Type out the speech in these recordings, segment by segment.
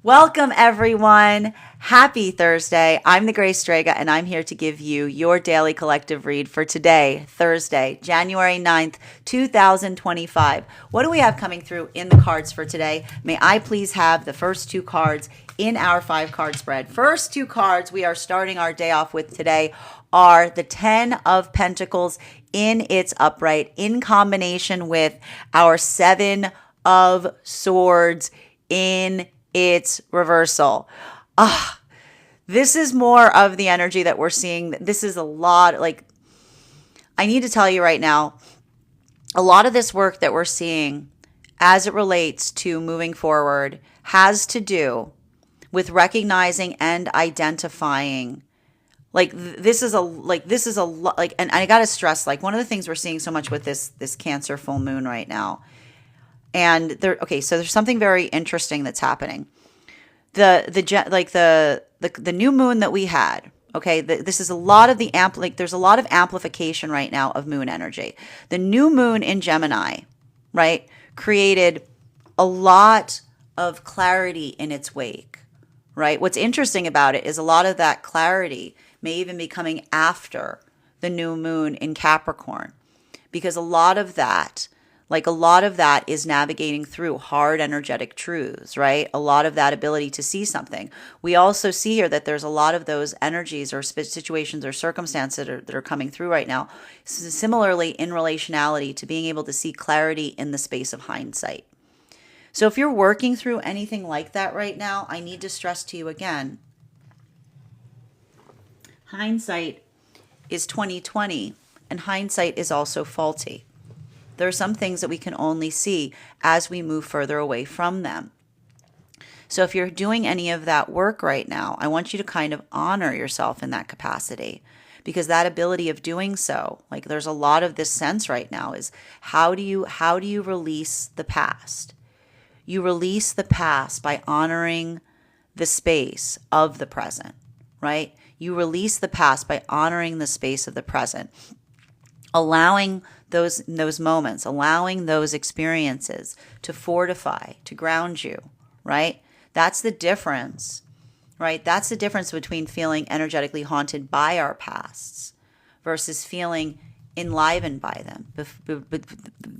Welcome, everyone. Happy Thursday. I'm the Grace Strega, and I'm here to give you your daily collective read for today, Thursday, January 9th, 2025. What do we have coming through in the cards for today? May I please have the first two cards in our 5-card spread? First two cards we are starting our day off with today are the 10 of Pentacles in its upright, in combination with our 7 of Swords in its reversal. This is more of the energy that we're seeing. This is a lot, I need to tell you right now, a lot of this work that we're seeing as it relates to moving forward has to do with recognizing and identifying. This is a lot, and I got to stress, one of the things we're seeing so much with this Cancer full moon right now. And so there's something very interesting that's happening. The new moon that we had. Okay, this is a lot of there's a lot of amplification right now of moon energy. The new moon in Gemini, right, created a lot of clarity in its wake. Right. What's interesting about it is a lot of that clarity may even be coming after the new moon in Capricorn, because a lot of that is navigating through hard energetic truths, right? A lot of that ability to see something. We also see here that there's a lot of those energies or situations or circumstances that are coming through right now. Similarly, in relationality to being able to see clarity in the space of hindsight. So if you're working through anything like that right now, I need to stress to you again, hindsight is 20/20, and hindsight is also faulty. There are some things that we can only see as we move further away from them. So if you're doing any of that work right now, I want you to kind of honor yourself in that capacity, because that ability of doing so, there's a lot of this sense right now is how do you release the past? You release the past by honoring the space of the present, right? You release the past by honoring the space of the present, allowing those moments, allowing those experiences to fortify, to ground you, right? That's the difference, right? That's the difference between feeling energetically haunted by our pasts versus feeling enlivened by them,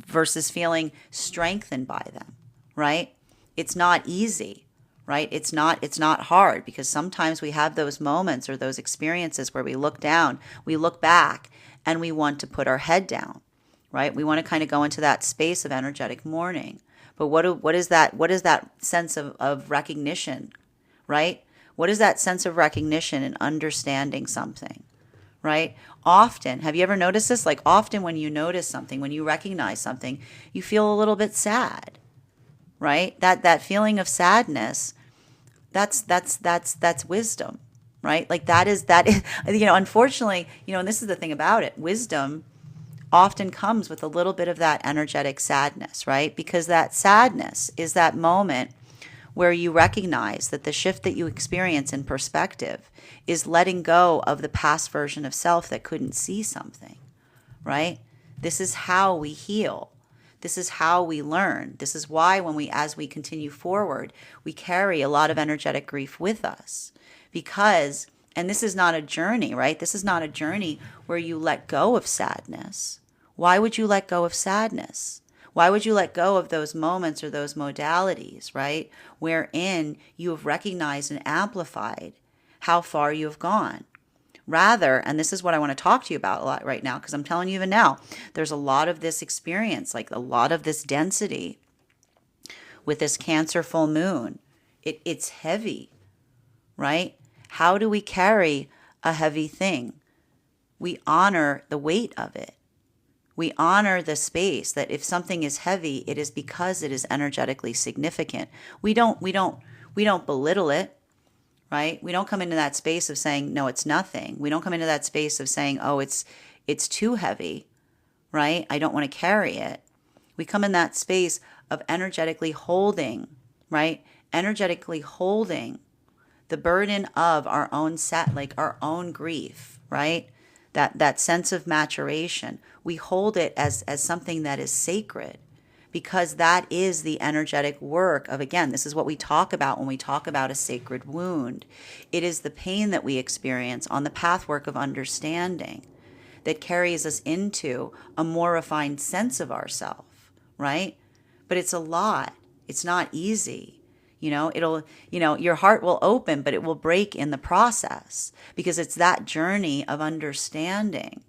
versus feeling strengthened by them, right? It's not easy, right? It's not hard, because sometimes we have those moments or those experiences where we look down, we look back, and we want to put our head down, right? We want to kind of go into that space of energetic mourning. But what is that sense of recognition, right? What is that sense of recognition and understanding something, right? Often, have you ever noticed this? Often when you notice something, when you recognize something, you feel a little bit sad, right? That feeling of sadness, that's wisdom. Right? That is, unfortunately, and this is the thing about it, wisdom often comes with a little bit of that energetic sadness, right? Because that sadness is that moment where you recognize that the shift that you experience in perspective is letting go of the past version of self that couldn't see something, right? This is how we heal. This is how we learn. This is why as we continue forward, we carry a lot of energetic grief with us. Because, and this is not a journey, right? This is not a journey where you let go of sadness. Why would you let go of sadness? Why would you let go of those moments or those modalities, right? Wherein you have recognized and amplified how far you have gone. Rather, and this is what I want to talk to you about a lot right now, because I'm telling you even now, there's a lot of this experience, a lot of this density with this Cancer full moon. It's heavy, right? How do we carry a heavy thing? We honor the weight of it. We honor the space that if something is heavy, it is because it is energetically significant. We don't belittle it, right? We don't come into that space of saying, no, it's nothing. We don't come into that space of saying, oh, it's too heavy, right? I don't want to carry it. We come in that space of energetically holding, right? Energetically holding the burden of our own our own grief, right? That sense of maturation. We hold it as something that is sacred, because that is the energetic work of, again, this is what we talk about when we talk about a sacred wound. It is the pain that we experience on the pathwork of understanding that carries us into a more refined sense of ourselves, right? But it's a lot. It's not easy. Your heart will open, but it will break in the process, because it's that journey of understanding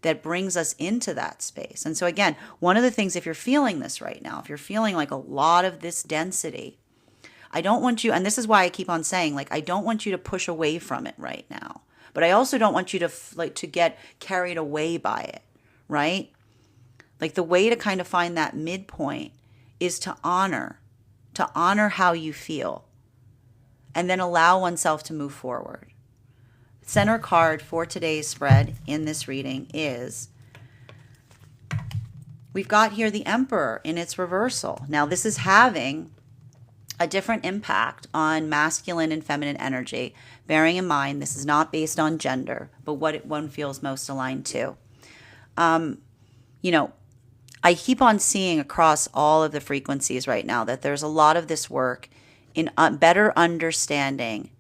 that brings us into that space. And so again, one of the things, if you're feeling this right now, if you're feeling like a lot of this density, I don't want you, and this is why I keep on saying, like, I don't want you to push away from it right now, but I also don't want you to get carried away by it, right? Like, the way to kind of find that midpoint is to honor how you feel, and then allow oneself to move forward. Center card for today's spread in this reading is, we've got here the Emperor in its reversal. Now, this is having a different impact on masculine and feminine energy, bearing in mind this is not based on gender, but what one feels most aligned to. I keep on seeing across all of the frequencies right now that there's a lot of this work in better understanding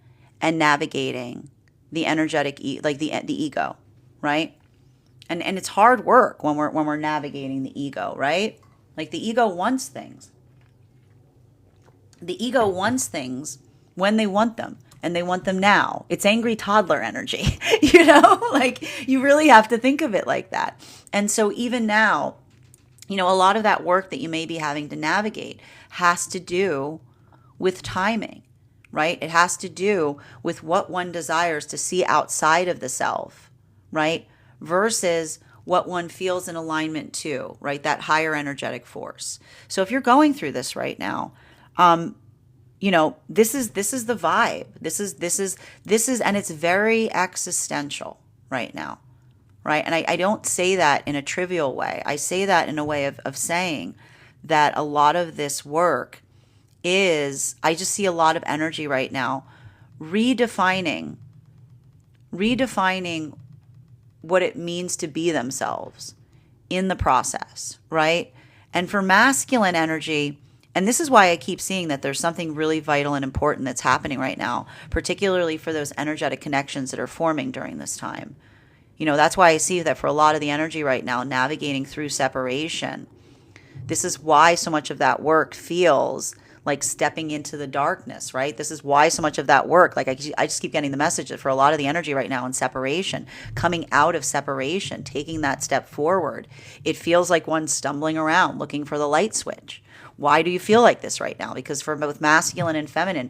and navigating the energetic, the ego, right? And it's hard work when we're navigating the ego, right? Like, the ego wants things. The ego wants things when they want them, and they want them now. It's angry toddler energy, Like, you really have to think of it like that. And so even now, a lot of that work that you may be having to navigate has to do with timing, right? It has to do with what one desires to see outside of the self, right? Versus what one feels in alignment to, right? That higher energetic force. So if you're going through this right now, this is the vibe. This is, and it's very existential right now, right? And I don't say that in a trivial way. I say that in a way of saying that a lot of this work is, I just see a lot of energy right now redefining what it means to be themselves in the process, right? And for masculine energy, and this is why I keep seeing that there's something really vital and important that's happening right now, particularly for those energetic connections that are forming during this time. That's why I see that for a lot of the energy right now, navigating through separation, this is why so much of that work feels like stepping into the darkness, right? This is why so much of that work, like I just keep getting the message that for a lot of the energy right now in separation, coming out of separation, taking that step forward, it feels like one's stumbling around looking for the light switch. Why do you feel like this right now? Because for both masculine and feminine,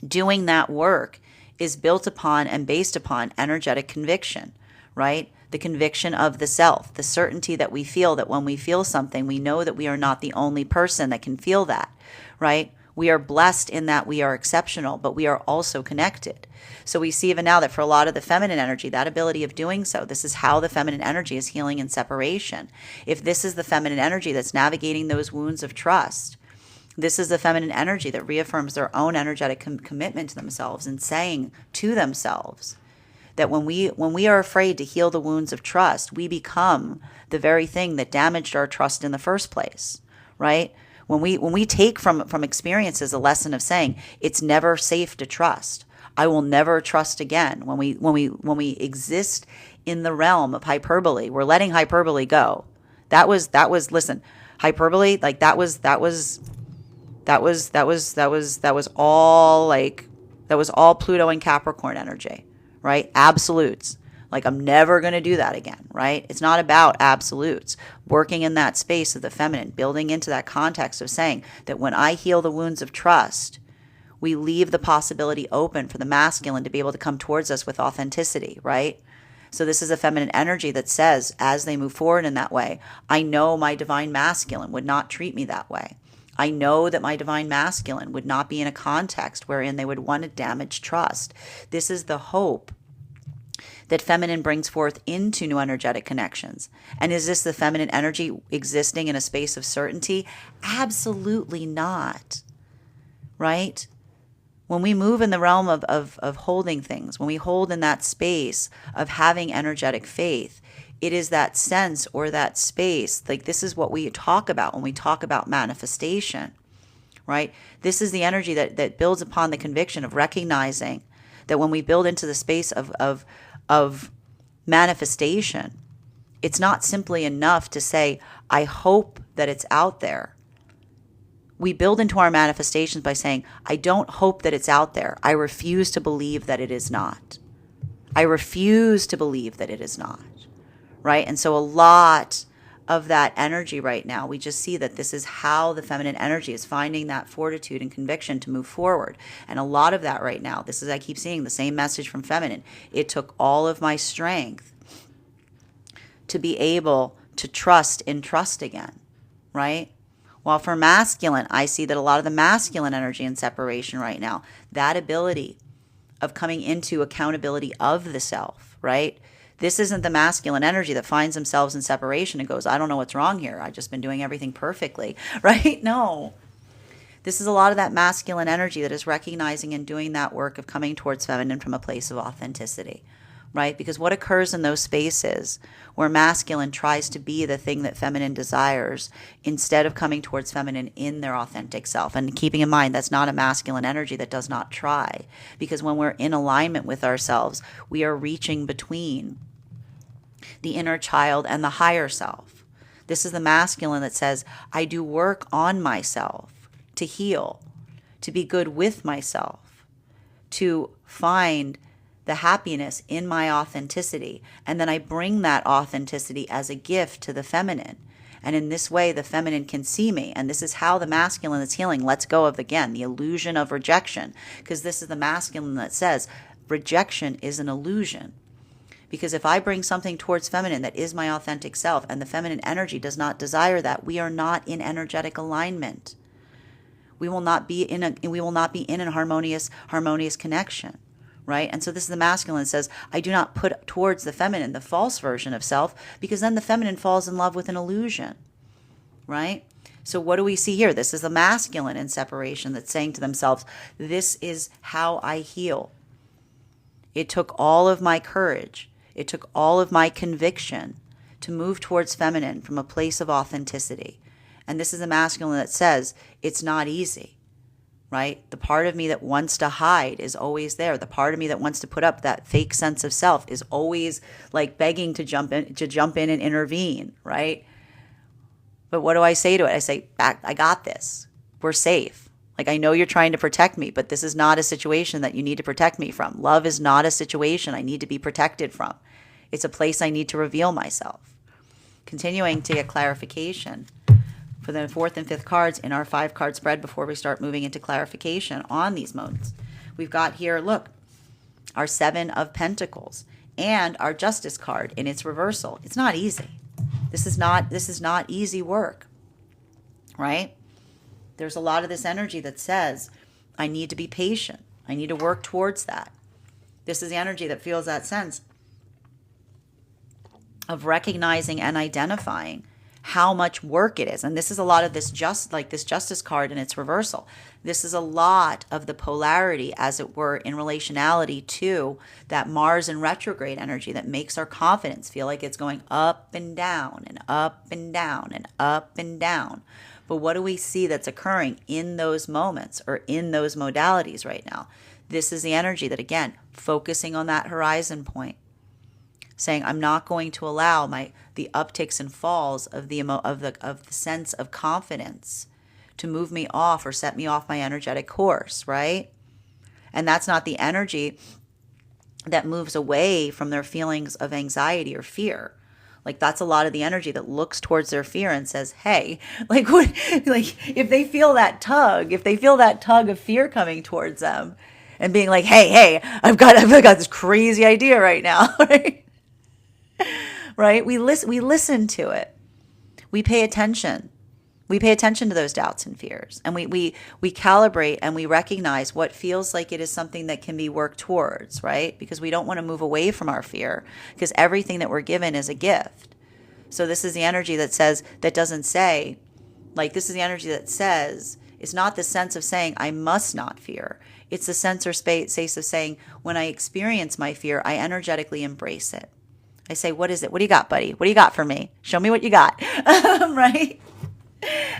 doing that work is built upon and based upon energetic conviction, right? The conviction of the self, the certainty that we feel that when we feel something, we know that we are not the only person that can feel that, right? We are blessed in that we are exceptional, but we are also connected. So we see even now that for a lot of the feminine energy, that ability of doing so, this is how the feminine energy is healing in separation. If this is the feminine energy that's navigating those wounds of trust, this is the feminine energy that reaffirms their own energetic commitment to themselves and saying to themselves that when we are afraid to heal the wounds of trust, we become the very thing that damaged our trust in the first place, right? When we take from experiences a lesson of saying it's never safe to trust, I will never trust again. When we exist in the realm of hyperbole, we're letting hyperbole go. That was listen, hyperbole, like that was all Pluto and Capricorn energy, right? Absolutes. Like, I'm never going to do that again, right? It's not about absolutes. Working in that space of the feminine, building into that context of saying that when I heal the wounds of trust, we leave the possibility open for the masculine to be able to come towards us with authenticity, right? So this is a feminine energy that says, as they move forward in that way, I know my divine masculine would not treat me that way. I know that my divine masculine would not be in a context wherein they would want to damage trust. This is the hope that feminine brings forth into new energetic connections. And is this the feminine energy existing in a space of certainty? Absolutely not, right? When we move in the realm of holding things, when we hold in that space of having energetic faith, It is that sense or that space. Like, this is what we talk about when we talk about manifestation, right? This is the energy that builds upon the conviction of recognizing that when we build into the space of manifestation, it's not simply enough to say, I hope that it's out there. We build into our manifestations by saying, I don't hope that it's out there. I refuse to believe that it is not. I refuse to believe that it is not, right? And so a lot of that energy right now, we just see that this is how the feminine energy is finding that fortitude and conviction to move forward. And a lot of that right now, this is, I keep seeing the same message from feminine. It took all of my strength to be able to trust in trust again, right? While for masculine, I see that a lot of the masculine energy in separation right now, that ability of coming into accountability of the self, right? This isn't the masculine energy that finds themselves in separation and goes, I don't know what's wrong here. I've just been doing everything perfectly, right? No. This is a lot of that masculine energy that is recognizing and doing that work of coming towards feminine from a place of authenticity, right? Because what occurs in those spaces where masculine tries to be the thing that feminine desires instead of coming towards feminine in their authentic self, and keeping in mind that's not a masculine energy that does not try, because when we're in alignment with ourselves, we are reaching between the inner child and the higher self. This is the masculine that says, I do work on myself to heal, to be good with myself, to find the happiness in my authenticity. And then I bring that authenticity as a gift to the feminine. And in this way, the feminine can see me. And this is how the masculine that's healing lets go of, again, the illusion of rejection. Because this is the masculine that says rejection is an illusion. Because if I bring something towards feminine that is my authentic self, and the feminine energy does not desire that, we are not in energetic alignment. We will not be in a harmonious connection. Right? And so this is the masculine that says, I do not put towards the feminine the false version of self, because then the feminine falls in love with an illusion. Right? So what do we see here? This is the masculine in separation that's saying to themselves, this is how I heal. It took all of my courage. It took all of my conviction to move towards feminine from a place of authenticity. And this is the masculine that says, it's not easy. Right? The part of me that wants to hide is always there. The part of me that wants to put up that fake sense of self is always like begging to jump in and intervene, right? But what do I say to it? I say, back, I got this. We're safe. Like, I know you're trying to protect me, but this is not a situation that you need to protect me from. Love is not a situation I need to be protected from. It's a place I need to reveal myself. Continuing to get clarification for the fourth and fifth cards in our 5-card spread before we start moving into clarification on these modes. We've got here, look, our 7 of Pentacles and our Justice card in its reversal. It's not easy. This is not easy work, right? There's a lot of this energy that says, I need to be patient. I need to work towards that. This is the energy that feels that sense of recognizing and identifying how much work it is. And this is a lot of this Justice card in its reversal. This is a lot of the polarity, as it were, in relationality to that Mars in retrograde energy that makes our confidence feel like it's going up and down and up and down and up and down. But what do we see that's occurring in those moments or in those modalities right now? This is the energy that, again, focusing on that horizon point, saying, I'm not going to allow the upticks and falls of the sense of confidence to move me off or set me off my energetic course, right? And that's not the energy that moves away from their feelings of anxiety or fear. Like, that's a lot of the energy that looks towards their fear and says, hey, like if they feel that tug of fear coming towards them and being like, hey, I've got this crazy idea right now, right? Right? We listen to it. We pay attention. We pay attention to those doubts and fears. And we calibrate and we recognize what feels like it is something that can be worked towards, right? Because we don't want to move away from our fear, because everything that we're given is a gift. So this is the energy that says, this is the energy that says, it's not the sense of saying, I must not fear. It's the sense or space of saying, when I experience my fear, I energetically embrace it. I say, what is it? What do you got, buddy? What do you got for me? Show me what you got. Right?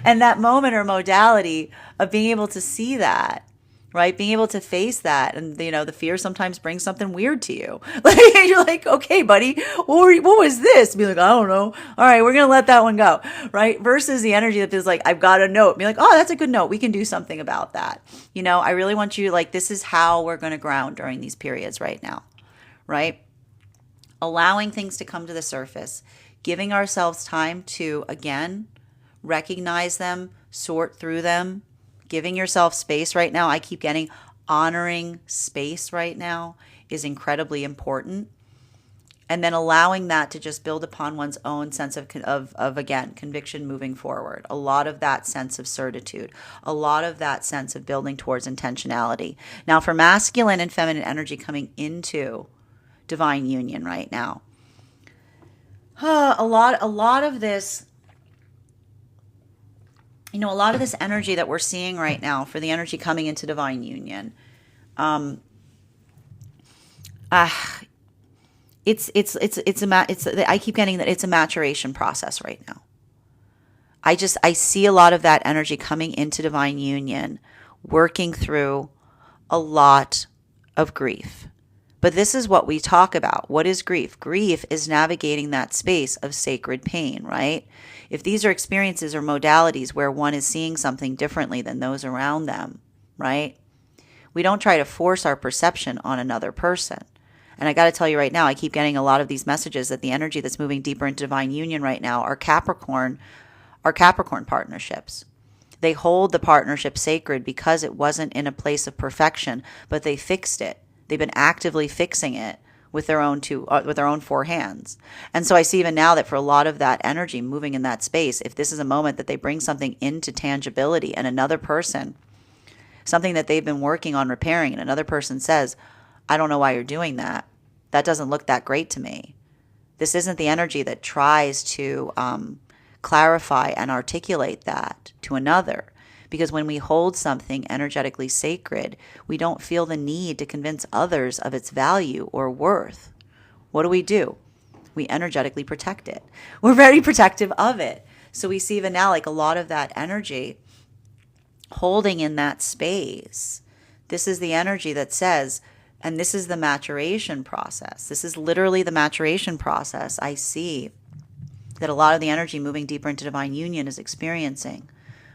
And that moment or modality of being able to see that, right? Being able to face that. And, the fear sometimes brings something weird to you. Like, you're like, okay, buddy, what was this? Be like, I don't know. All right, we're going to let that one go, right? Versus the energy that feels like, I've got a note. Be like, oh, that's a good note. We can do something about that. I really want you, like, this is how we're going to ground during these periods right now, right? Allowing things to come to the surface, giving ourselves time to, again, recognize them, sort through them, giving yourself space right now. I keep getting honoring space right now is incredibly important. And then allowing that to just build upon one's own sense of again, conviction moving forward. A lot of that sense of certitude, a lot of that sense of building towards intentionality. Now, for masculine and feminine energy coming into divine union right now, a lot of this, a lot of this energy that we're seeing right now for the energy coming into divine union, I keep getting that it's a maturation process right now. I see a lot of that energy coming into divine union, working through a lot of grief. But this is what we talk about. What is grief? Grief is navigating that space of sacred pain, right? If these are experiences or modalities where one is seeing something differently than those around them, right? We don't try to force our perception on another person. And I got to tell you right now, I keep getting a lot of these messages that the energy that's moving deeper into divine union right now are Capricorn partnerships. They hold the partnership sacred because it wasn't in a place of perfection, but they fixed it. They've been actively fixing it with their own four hands. And so I see even now that for a lot of that energy moving in that space, if this is a moment that they bring something into tangibility and another person, something that they've been working on repairing, and another person says, I don't know why you're doing that. That doesn't look that great to me. This isn't the energy that tries to clarify and articulate that to another. Because when we hold something energetically sacred, we don't feel the need to convince others of its value or worth. What do? We energetically protect it. We're very protective of it. So we see even now like a lot of that energy holding in that space. This is the energy that says, and this is the maturation process. This is literally the maturation process I see that a lot of the energy moving deeper into divine union is experiencing,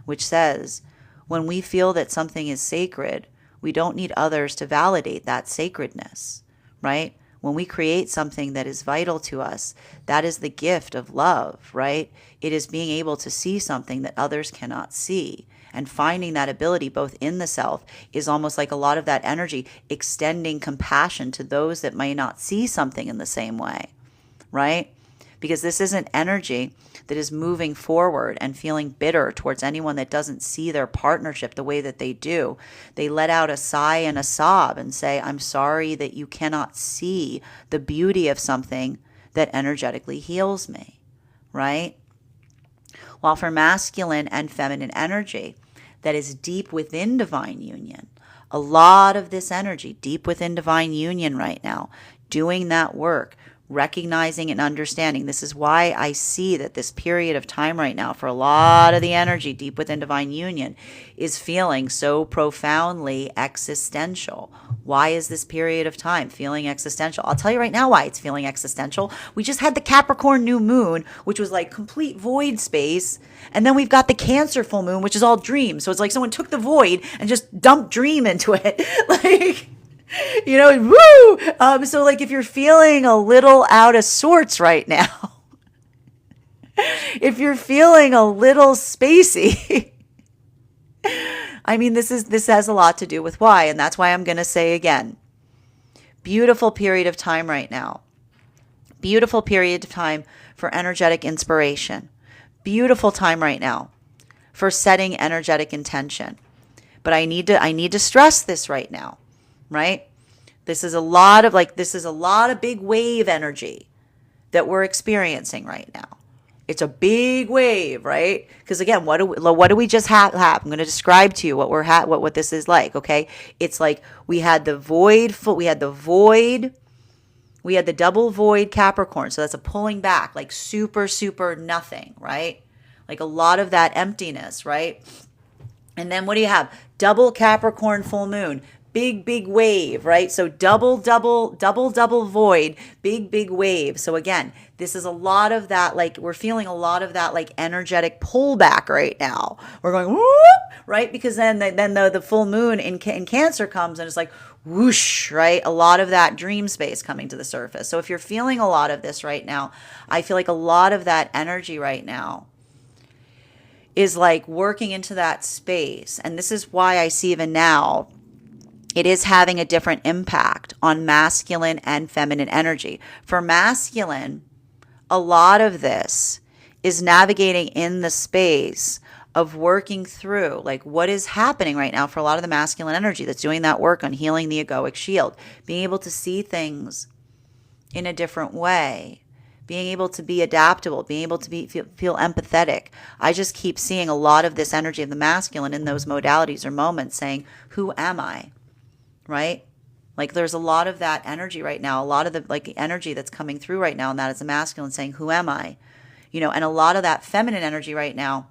which says when we feel that something is sacred, we don't need others to validate that sacredness, right? When we create something that is vital to us, that is the gift of love, right? It is being able to see something that others cannot see. And finding that ability both in the self is almost like a lot of that energy extending compassion to those that may not see something in the same way, right? Because this isn't energy that is moving forward and feeling bitter towards anyone that doesn't see their partnership the way that they do. They let out a sigh and a sob and say, I'm sorry that you cannot see the beauty of something that energetically heals me, right? While for masculine and feminine energy that is deep within divine union, a lot of this energy deep within divine union right now, doing that work, recognizing and understanding. This is why I see that this period of time right now for a lot of the energy deep within divine union is feeling so profoundly existential. Why is this period of time feeling existential? I'll tell you right now why it's feeling existential. We just had the Capricorn new moon, which was like complete void space. And then we've got the Cancer full moon, which is all dream. So it's like someone took the void and just dumped dream into it. Like, woo! So like if you're feeling a little out of sorts right now, if you're feeling a little spacey, I mean, this has a lot to do with why, and that's why I'm going to say again, beautiful period of time right now. Beautiful period of time for energetic inspiration. Beautiful time right now for setting energetic intention. But I need to stress this right now, right? This is a lot of big wave energy that we're experiencing right now. It's a big wave, right? Because again, what do we just have? I'm going to describe to you what this is like. Okay, it's like we had the void, We had the double void Capricorn. So that's a pulling back, like super, super nothing, right? Like a lot of that emptiness, right? And then what do you have? Double Capricorn full moon. Big, big wave, right? So double, double, double, double void, big, big wave. So again, this is a lot of that, like we're feeling a lot of that like energetic pullback right now. We're going, whoop, right? Because then the full moon in Cancer comes and it's like, whoosh, right? A lot of that dream space coming to the surface. So if you're feeling a lot of this right now, I feel like a lot of that energy right now is like working into that space. And this is why I see even now, it is having a different impact on masculine and feminine energy. For masculine, a lot of this is navigating in the space of working through like what is happening right now for a lot of the masculine energy that's doing that work on healing the egoic shield, being able to see things in a different way, being able to be adaptable, being able to feel empathetic. I just keep seeing a lot of this energy of the masculine in those modalities or moments saying, who am I? Right? Like there's a lot of that energy right now, a lot of the like energy that's coming through right now, and that is the masculine saying, who am I? And a lot of that feminine energy right now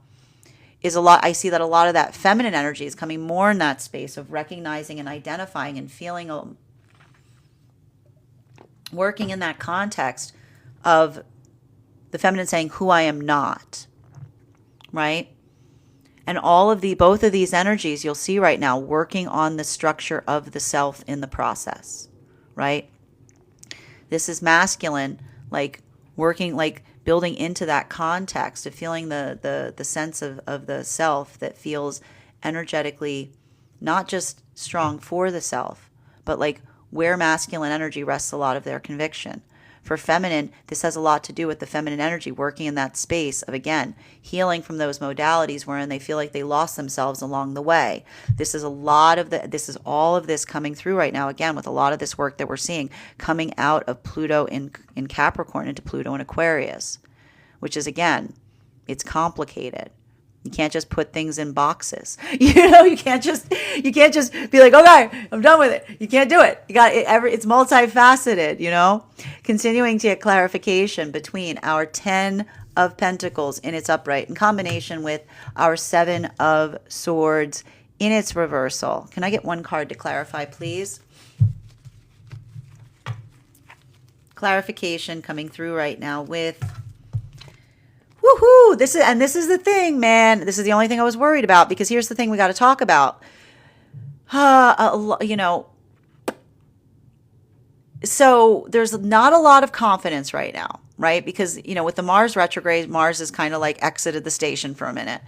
is I see that a lot of that feminine energy is coming more in that space of recognizing and identifying and feeling, working in that context of the feminine saying, who I am not, right? And both of these energies you'll see right now working on the structure of the self in the process, right? This is masculine, like working, like building into that context of feeling the sense of the self that feels energetically not just strong for the self, but like where masculine energy rests a lot of their conviction. For feminine, this has a lot to do with the feminine energy working in that space of, again, healing from those modalities wherein they feel like they lost themselves along the way. This is all of this coming through right now, again, with a lot of this work that we're seeing coming out of Pluto in Capricorn into Pluto in Aquarius, which is, again, it's complicated. You can't just put things in boxes. You can't just be like, okay, I'm done with it. You can't do it. It's multifaceted, Continuing to get clarification between our 10 of Pentacles in its upright in combination with our 7 of Swords in its reversal. Can I get one card to clarify, please? Clarification coming through right now with woohoo! This is the thing, man. This is the only thing I was worried about, because here's the thing we got to talk about. So there's not a lot of confidence right now, right? Because, with the Mars retrograde, Mars is kind of like exited the station for a minute.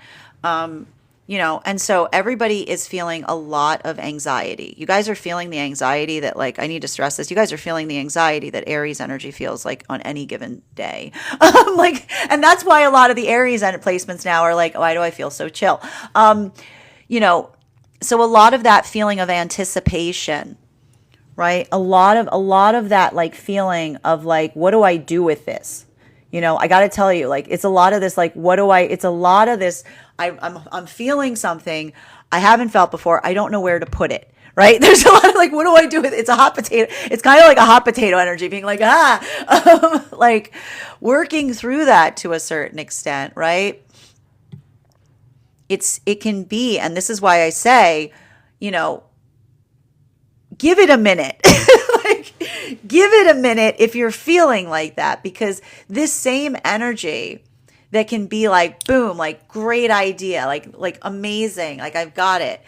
And so everybody is feeling a lot of anxiety. You guys are feeling the anxiety that, like, I need to stress this. You guys are feeling the anxiety that Aries energy feels like on any given day. And that's why a lot of the Aries placements now are like, why do I feel so chill? So a lot of that feeling of anticipation, right? A lot of that like feeling of like, what do I do with this? I got to tell you, like, it's a lot of this, like, it's a lot of this. I'm feeling something I haven't felt before. I don't know where to put it, right? There's a lot of like, what do I do with it? It's a hot potato. It's kind of like a hot potato energy being like, like working through that to a certain extent, right? It can be, and this is why I say, give it a minute. Give it a minute if you're feeling like that, because this same energy that can be like, boom, like great idea, like amazing, like I've got it.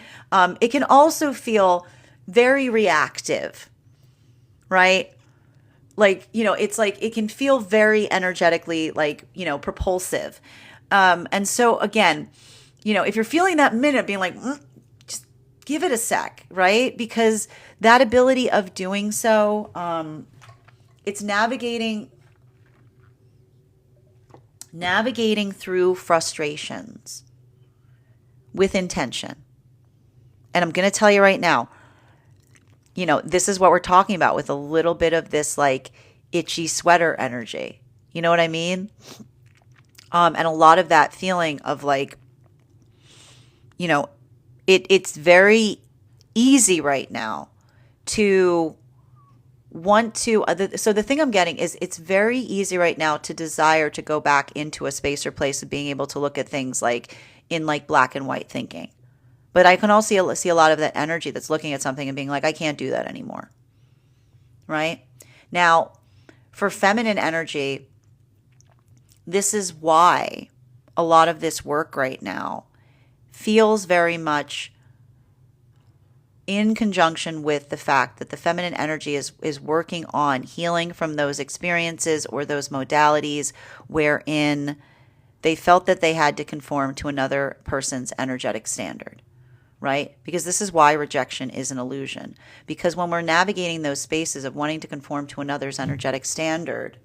It can also feel very reactive, right? Like, it's like, it can feel very energetically like, propulsive. And so again, if you're feeling that minute being like, just give it a sec, right? Because that ability of doing so, it's navigating through frustrations with intention. And I'm going to tell you right now, this is what we're talking about with a little bit of this like itchy sweater energy. You know what I mean? And a lot of that feeling of like, it's very easy right now to want to, so the thing I'm getting is it's very easy right now to desire to go back into a space or place of being able to look at things like in like black and white thinking. But I can also see a lot of that energy that's looking at something and being like, I can't do that anymore. Right? Now, for feminine energy, this is why a lot of this work right now feels very much in conjunction with the fact that the feminine energy is working on healing from those experiences or those modalities wherein they felt that they had to conform to another person's energetic standard, right? Because this is why rejection is an illusion. Because when we're navigating those spaces of wanting to conform to another's energetic standard,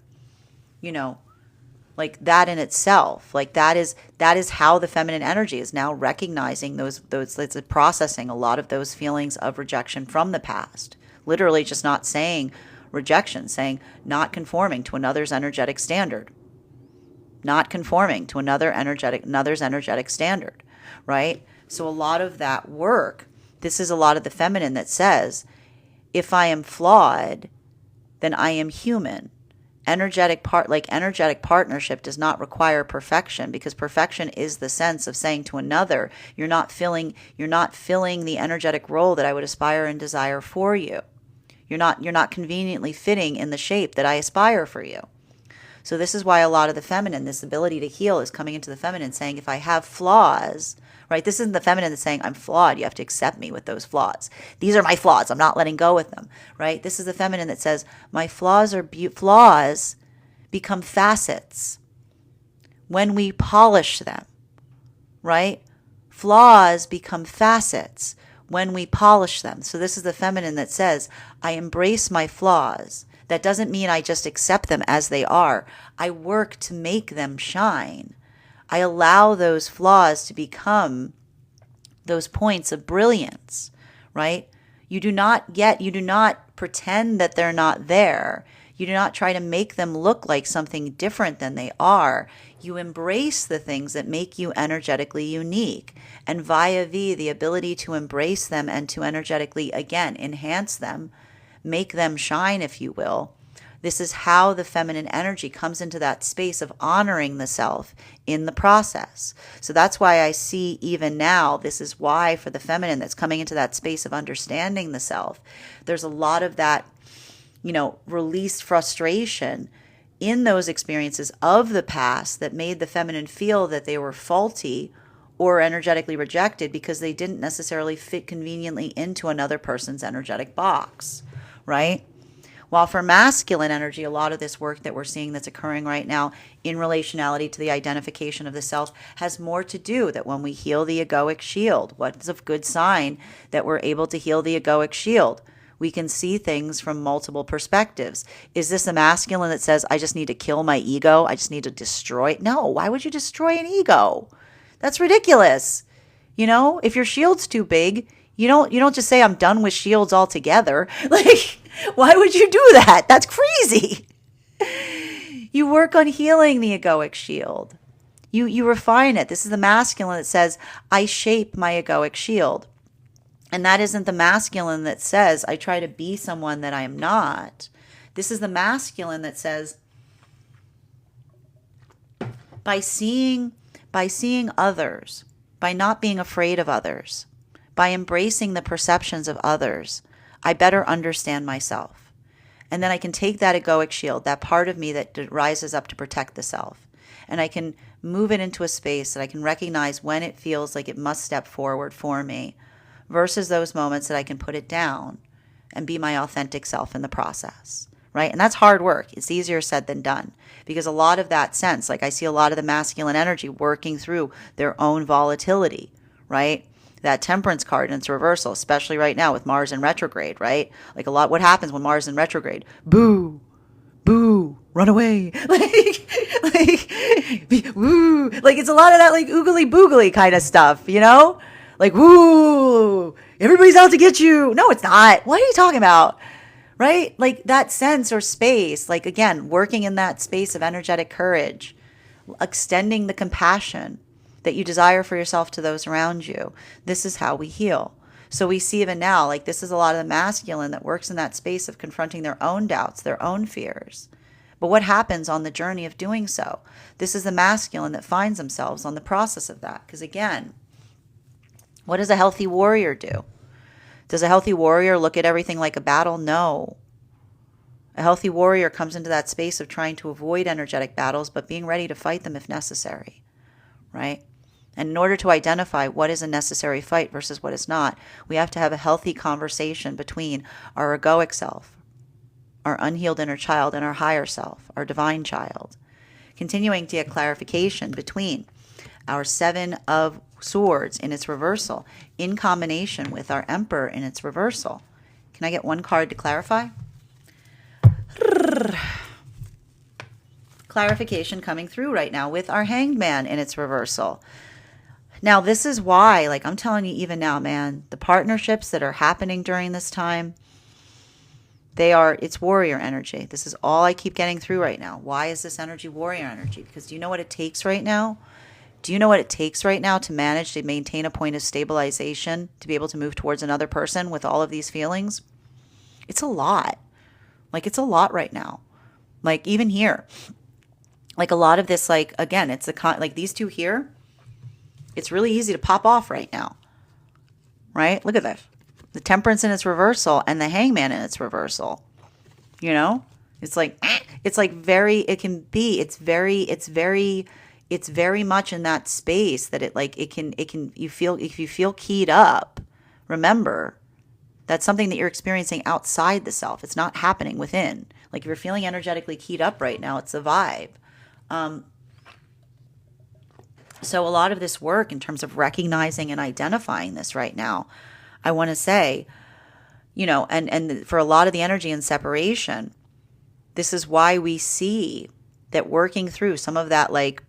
like that in itself, like that is how the feminine energy is now recognizing those it's processing a lot of those feelings of rejection from the past. Literally just not saying rejection, saying not conforming to another's energetic standard. Not conforming to another's energetic standard, right? So a lot of that work, this is a lot of the feminine that says, if I am flawed, then I am human. Energetic partnership does not require perfection, because perfection is the sense of saying to another, you're not filling the energetic role that I would aspire and desire for you. You're not conveniently fitting in the shape that I aspire for you. So this is why a lot of the feminine, this ability to heal, is coming into the feminine saying, if I have flaws, right? This isn't the feminine that's saying, I'm flawed. You have to accept me with those flaws. These are my flaws. I'm not letting go with them, right? This is the feminine that says, my flaws become facets when we polish them, right? Flaws become facets when we polish them. So this is the feminine that says, I embrace my flaws. That doesn't mean I just accept them as they are. I work to make them shine. I allow those flaws to become those points of brilliance, right? You do not pretend that they're not there. You do not try to make them look like something different than they are. You embrace the things that make you energetically unique. And via the ability to embrace them and to energetically, again, enhance them, make them shine, if you will. This is how the feminine energy comes into that space of honoring the self in the process. So that's why I see even now, this is why for the feminine that's coming into that space of understanding the self, there's a lot of that, released frustration in those experiences of the past that made the feminine feel that they were faulty or energetically rejected because they didn't necessarily fit conveniently into another person's energetic box. Right? While for masculine energy, a lot of this work that we're seeing that's occurring right now in relationality to the identification of the self has more to do that when we heal the egoic shield, what's a good sign that we're able to heal the egoic shield? We can see things from multiple perspectives. Is this a masculine that says, I just need to kill my ego? I just need to destroy it? No, why would you destroy an ego? That's ridiculous. If your shield's too big, you don't just say, I'm done with shields altogether. Like, why would you do that? That's crazy. You work on healing the egoic shield. You refine it. This is the masculine that says, I shape my egoic shield. And that isn't the masculine that says, I try to be someone that I am not. This is the masculine that says, by seeing others, by not being afraid of others, by embracing the perceptions of others, I better understand myself. And then I can take that egoic shield, that part of me that rises up to protect the self, and I can move it into a space that I can recognize when it feels like it must step forward for me, versus those moments that I can put it down and be my authentic self in the process, right? And that's hard work. It's easier said than done, because a lot of that sense, like I see a lot of the masculine energy working through their own volatility, right? That temperance card in its reversal, especially right now with Mars in retrograde, right? Like what happens when Mars in retrograde? Boo, boo, run away. Woo. Like it's a lot of that like oogly boogly kind of stuff, Like, woo, everybody's out to get you. No, it's not. What are you talking about? Right? Like that sense or space, like again, working in that space of energetic courage, extending the compassion that you desire for yourself to those around you. This is how we heal. So we see even now, like this is a lot of the masculine that works in that space of confronting their own doubts, their own fears. But what happens on the journey of doing so? This is the masculine that finds themselves on the process of that. Because again, what does a healthy warrior do? Does a healthy warrior look at everything like a battle? No. A healthy warrior comes into that space of trying to avoid energetic battles, but being ready to fight them if necessary, right? And in order to identify what is a necessary fight versus what is not, we have to have a healthy conversation between our egoic self, our unhealed inner child, and our higher self, our divine child. Continuing to get clarification between our Seven of Swords in its reversal in combination with our Emperor in its reversal. Can I get one card to clarify? Clarification coming through right now with our Hanged Man in its reversal. Now, this is why, like I'm telling you even now, man, the partnerships that are happening during this time, it's warrior energy. This is all I keep getting through right now. Why is this energy warrior energy? Because do you know what it takes right now? Do you know what it takes right now to manage to maintain a point of stabilization, to be able to move towards another person with all of these feelings? It's a lot. Like, it's a lot right now. Like, even here. Like, a lot of this, like, again, it's like these two here, it's really easy to pop off right now. Right? Look at this. The Temperance in its reversal and the Hangman in its reversal. You know? It's like very, it's very much in that space that if you feel keyed up, remember, that's something that you're experiencing outside the self. It's not happening within. Like if you're feeling energetically keyed up right now, it's a vibe. So a lot of this work in terms of recognizing and identifying this right now, I want to say, you know, and for a lot of the energy in separation, this is why we see that working through some of that like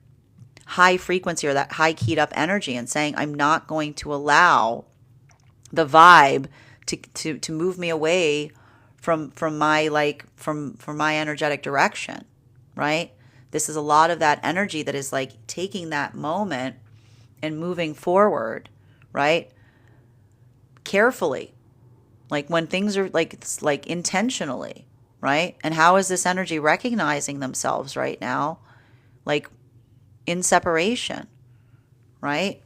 high frequency or that high keyed up energy and saying, I'm not going to allow the vibe to move me away from my energetic direction, right? This is a lot of that energy that is like taking that moment and moving forward, right? Carefully, like when things are like, it's like intentionally, right? And how is this energy recognizing themselves right now? Like in separation, right?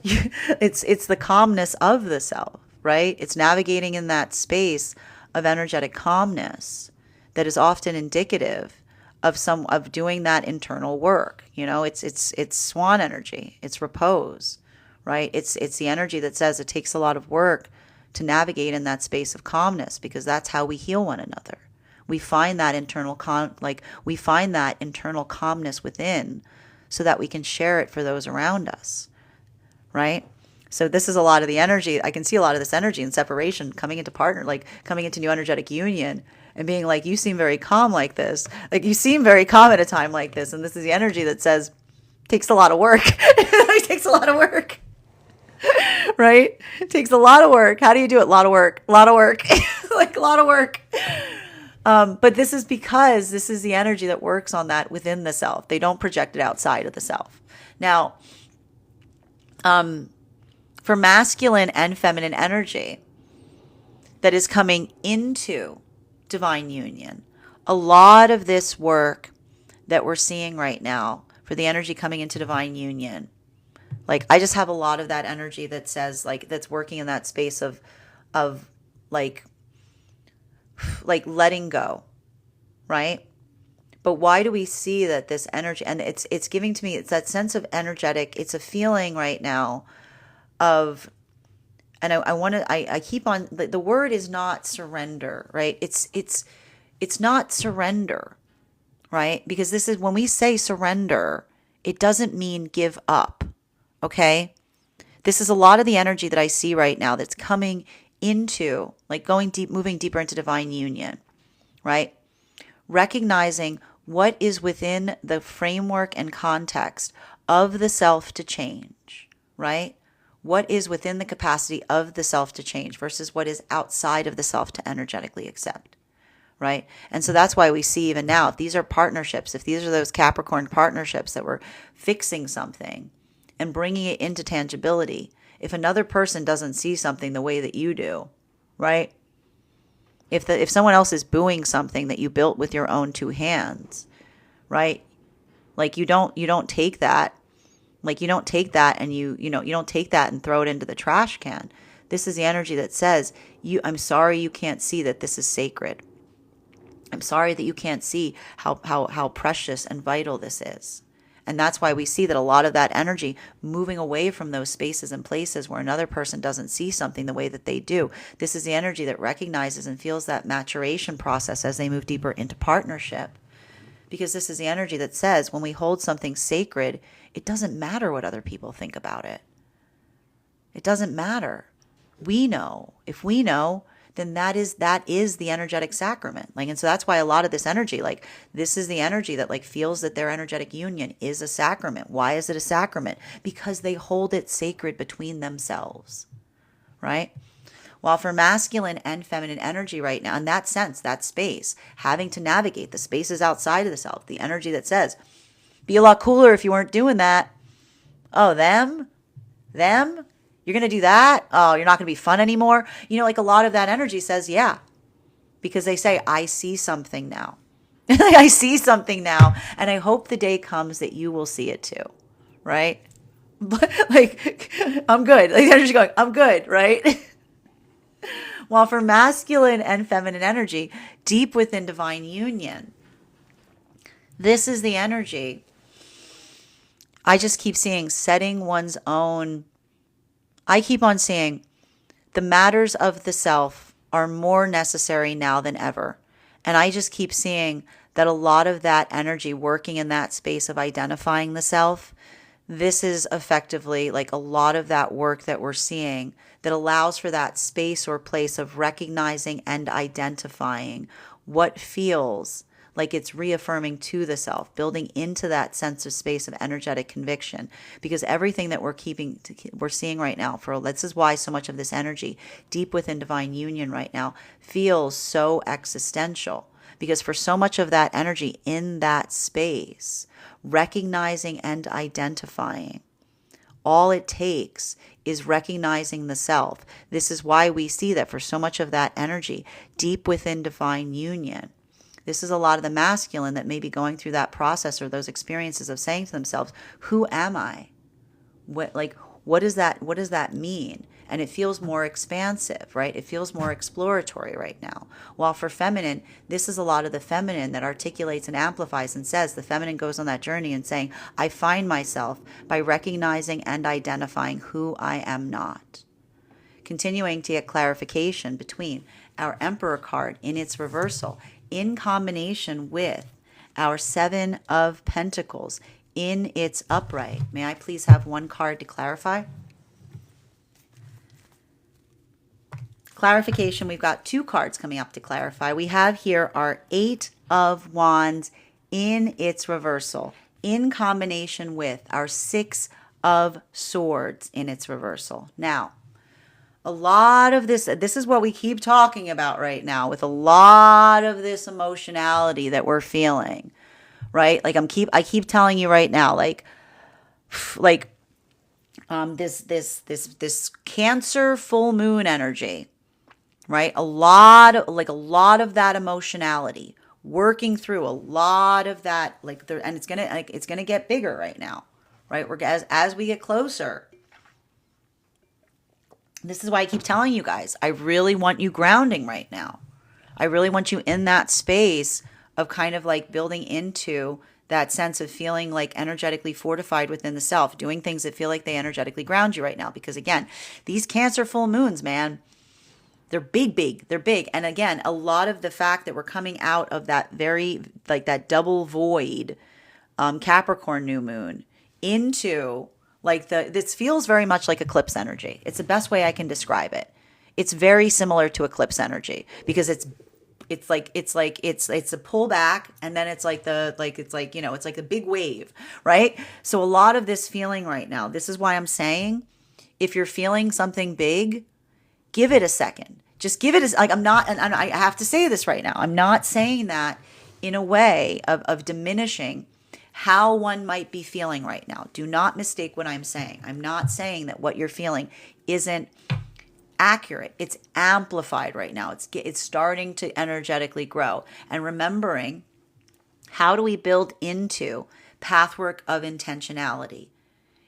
It's the calmness of the self, right? It's navigating in that space of energetic calmness that is often indicative of doing that internal work. You know, it's swan energy, it's repose, right? It's the energy that says it takes a lot of work to navigate in that space of calmness, because that's how we heal one another. We find that internal calmness within, so that we can share it for those around us, right? So this is a lot of the energy. I can see a lot of this energy in separation coming into coming into new energetic union and being like, you seem very calm like this. Like you seem very calm at a time like this. And this is the energy that says, it takes a lot of work. It takes a lot of work. Right? It takes a lot of work. How do you do it? A lot of work. A lot of work. Like a lot of work. But this is because this is the energy that works on that within the self. They don't project it outside of the self. Now, for masculine and feminine energy that is coming into divine union, a lot of this work that we're seeing right now for the energy coming into divine union, like I just have a lot of that energy that says like that's working in that space of like letting go, right? But why do we see that this energy, and it's giving to me, it's that sense of energetic, it's a feeling right now of, and I keep on, the word is not surrender, right? It's not surrender, right? Because this is, when we say surrender, it doesn't mean give up, okay? This is a lot of the energy that I see right now that's coming into, like going deep, moving deeper into divine union, right? Recognizing what is within the framework and context of the self to change, right? What is within the capacity of the self to change versus what is outside of the self to energetically accept, right? And so that's why we see even now, if these are partnerships, if these are those Capricorn partnerships that we're fixing something and bringing it into tangibility, if another person doesn't see something the way that you do, right? If someone else is booing something that you built with your own two hands, right? Like you don't take that. Like you don't take that and you don't take that and throw it into the trash can. This is the energy that says, I'm sorry you can't see that this is sacred. I'm sorry that you can't see how precious and vital this is. And that's why we see that a lot of that energy moving away from those spaces and places where another person doesn't see something the way that they do. This is the energy that recognizes and feels that maturation process as they move deeper into partnership. Because this is the energy that says when we hold something sacred, it doesn't matter what other people think about it. It doesn't matter. We know. If we know, then that is the energetic sacrament. And so that's why a lot of this energy, this is the energy that feels that their energetic union is a sacrament. Why is it a sacrament? Because they hold it sacred between themselves, right? While for masculine and feminine energy right now, in that sense, that space, having to navigate the spaces outside of the self, the energy that says, be a lot cooler if you weren't doing that. Oh, them? You're going to do that? Oh, you're not going to be fun anymore? A lot of that energy says, yeah, because they say, I see something now. I see something now, and I hope the day comes that you will see it too, right? But I'm good. The energy going, I'm good, right? While for masculine and feminine energy, deep within divine union, this is the energy. I just keep seeing setting one's own. I keep on seeing the matters of the self are more necessary now than ever. And I just keep seeing that a lot of that energy working in that space of identifying the self, this is effectively a lot of that work that we're seeing that allows for that space or place of recognizing and identifying what feels like it's reaffirming to the self, building into that sense of space of energetic conviction. Because everything that we're seeing right now, this is why so much of this energy deep within divine union right now feels so existential. Because for so much of that energy in that space, recognizing and identifying, all it takes is recognizing the self. This is why we see that for so much of that energy deep within divine union, this is a lot of the masculine that may be going through that process or those experiences of saying to themselves, who am I? What does that mean? And it feels more expansive, right? It feels more exploratory right now. While for feminine, this is a lot of the feminine that articulates and amplifies and says, the feminine goes on that journey and saying, I find myself by recognizing and identifying who I am not. Continuing to get clarification between our Emperor card in its reversal in combination with our Seven of Pentacles in its upright. May I please have one card to clarify? Clarification, we've got two cards coming up to clarify. We have here our Eight of Wands in its reversal in combination with our Six of Swords in its reversal. Now, a lot of this is what we keep talking about right now with a lot of this emotionality that we're feeling, right? I keep telling you right now, this Cancer full moon energy, right? A lot of that emotionality working through a lot of that, and it's gonna get bigger right now, right? As we get closer. This is why I keep telling you guys, I really want you grounding right now. I really want you in that space of kind of building into that sense of feeling energetically fortified within the self, doing things that feel like they energetically ground you right now. Because again, these Cancer full moons, man, they're big. They're big. And again, a lot of the fact that we're coming out of that very, that double void Capricorn new moon into this feels very much like eclipse energy. It's the best way I can describe it. It's very similar to eclipse energy because it's a pullback, and then it's like the big wave, right? So a lot of this feeling right now, this is why I'm saying, if you're feeling something big, give it a second. Just give it I'm not, and I have to say this right now. I'm not saying that in a way of diminishing how one might be feeling right now. Do not mistake what I'm saying. I'm not saying that what you're feeling isn't accurate. It's amplified right now. It's starting to energetically grow. And remembering, how do we build into pathwork of intentionality?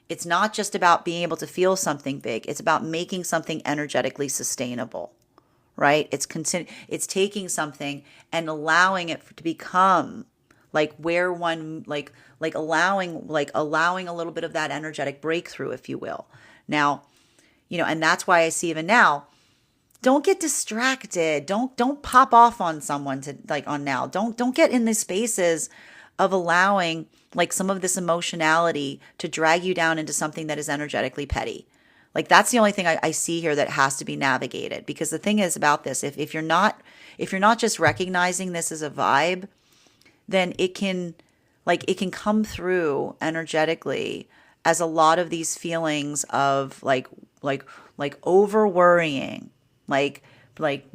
It's not just about being able to feel something big. It's about making something energetically sustainable, right? It's taking something and allowing it to become like where one like allowing a little bit of that energetic breakthrough, if you will. Now, and that's why I see even now, don't get distracted. Don't pop off on someone to like on now. Don't get in these spaces of allowing like some of this emotionality to drag you down into something that is energetically petty. Like that's the only thing I see here that has to be navigated. Because the thing is about this, if you're not just recognizing this as a vibe, then it can come through energetically as a lot of these feelings of like over worrying, like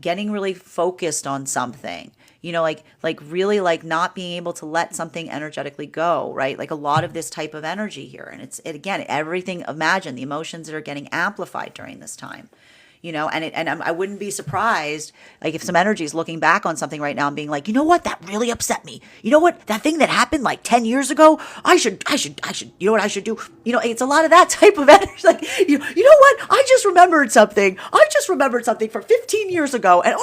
getting really focused on something, like really like not being able to let something energetically go, right? Like a lot of this type of energy here. And again, everything, imagine the emotions that are getting amplified during this time, I wouldn't be surprised, like if some energy is looking back on something right now and being like, you know what, that really upset me. You know what, that thing that happened like 10 years ago, I should, you know what I should do? It's a lot of that type of energy. Like, you know what, I just remembered something from 15 years ago. And,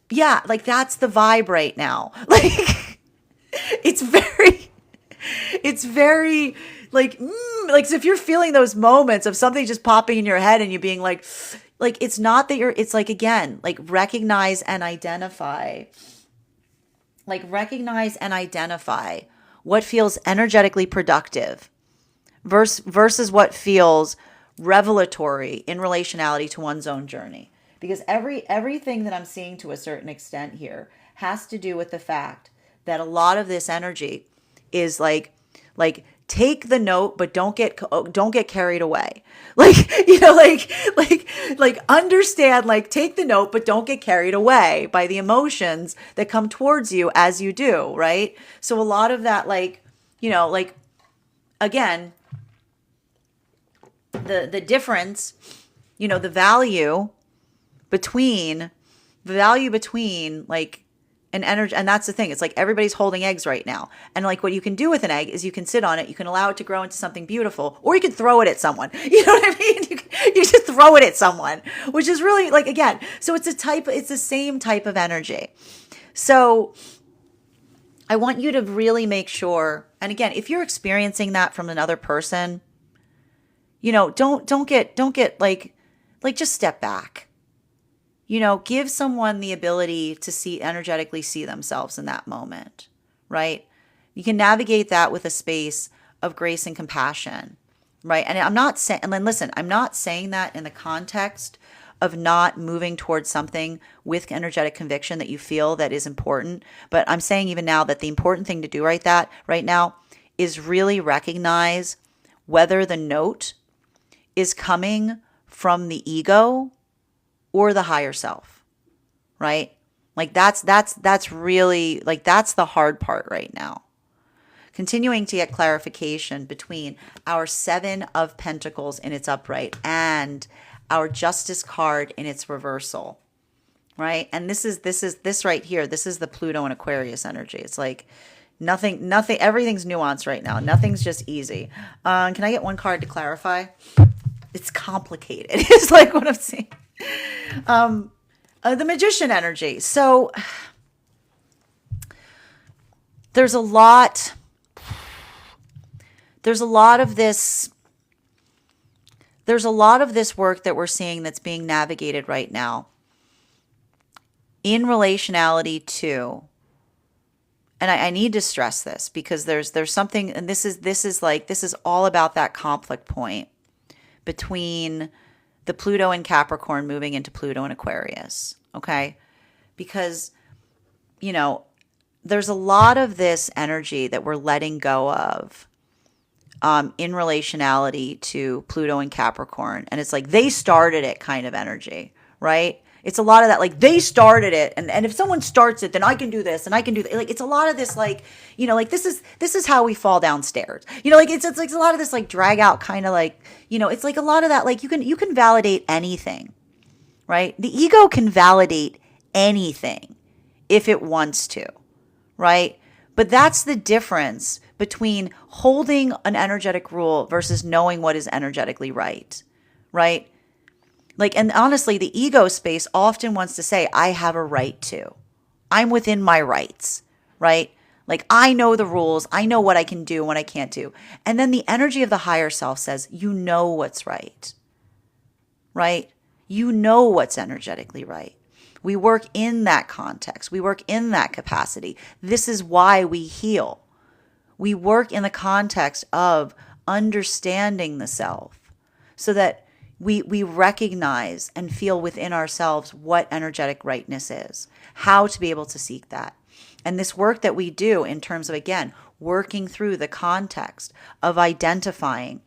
yeah, like that's the vibe right now. Like, it's very like, so if you're feeling those moments of something just popping in your head and you being like it's not that it's like, again, like recognize and identify what feels energetically productive versus what feels revelatory in relationality to one's own journey. Because everything that I'm seeing to a certain extent here has to do with the fact that a lot of this energy is like take the note, but don't get carried away. Like, like understand, like take the note, but don't get carried away by the emotions that come towards you as you do, right? So a lot of that, like, again, the difference, the value between like an energy, and that's the thing. It's like everybody's holding eggs right now. And like what you can do with an egg is you can sit on it, you can allow it to grow into something beautiful, or you can throw it at someone. You know what I mean? You just throw it at someone, which is really like, again, so it's the same type of energy. So I want you to really make sure, and again, if you're experiencing that from another person, don't get like just step back. Give someone the ability to energetically see themselves in that moment, right? You can navigate that with a space of grace and compassion, right? And I'm not saying that in the context of not moving towards something with energetic conviction that you feel that is important. But I'm saying even now that the important thing to do right now is really recognize whether the note is coming from the ego or the higher self, right? Like that's really, like that's the hard part right now. Continuing to get clarification between our 7 of Pentacles in its upright and our Justice card in its reversal, right? And this right here. This is the Pluto and Aquarius energy. It's like nothing. Everything's nuanced right now. Nothing's just easy. Can I get one card to clarify? It's complicated. It's like what I'm saying. The Magician energy. So there's a lot of this work that we're seeing that's being navigated right now in relationality to, and I need to stress this because there's something, and this is all about that conflict point between the Pluto and Capricorn moving into Pluto and Aquarius, okay? Because, there's a lot of this energy that we're letting go of in relationality to Pluto and Capricorn. And it's like they started it kind of energy, right? It's a lot of that, like, they started it, and if someone starts it, then I can do this and I can do that. Like, it's a lot of this, like, like, this is how we fall downstairs. Like, it's like a lot of this, like, drag out kind of, like, it's like a lot of that, like, you can validate anything, right? The ego can validate anything if it wants to, right? But that's the difference between holding an energetic rule versus knowing what is energetically right, right? Like, and honestly, the ego space often wants to say, I have a right to. I'm within my rights, right? Like, I know the rules. I know what I can do and what I can't do. And then the energy of the higher self says, you know what's right, right? You know what's energetically right. We work in that context. We work in that capacity. This is why we heal. We work in the context of understanding the self so that we recognize and feel within ourselves what energetic rightness is, how to be able to seek that. And this work that we do in terms of, again, working through the context of identifying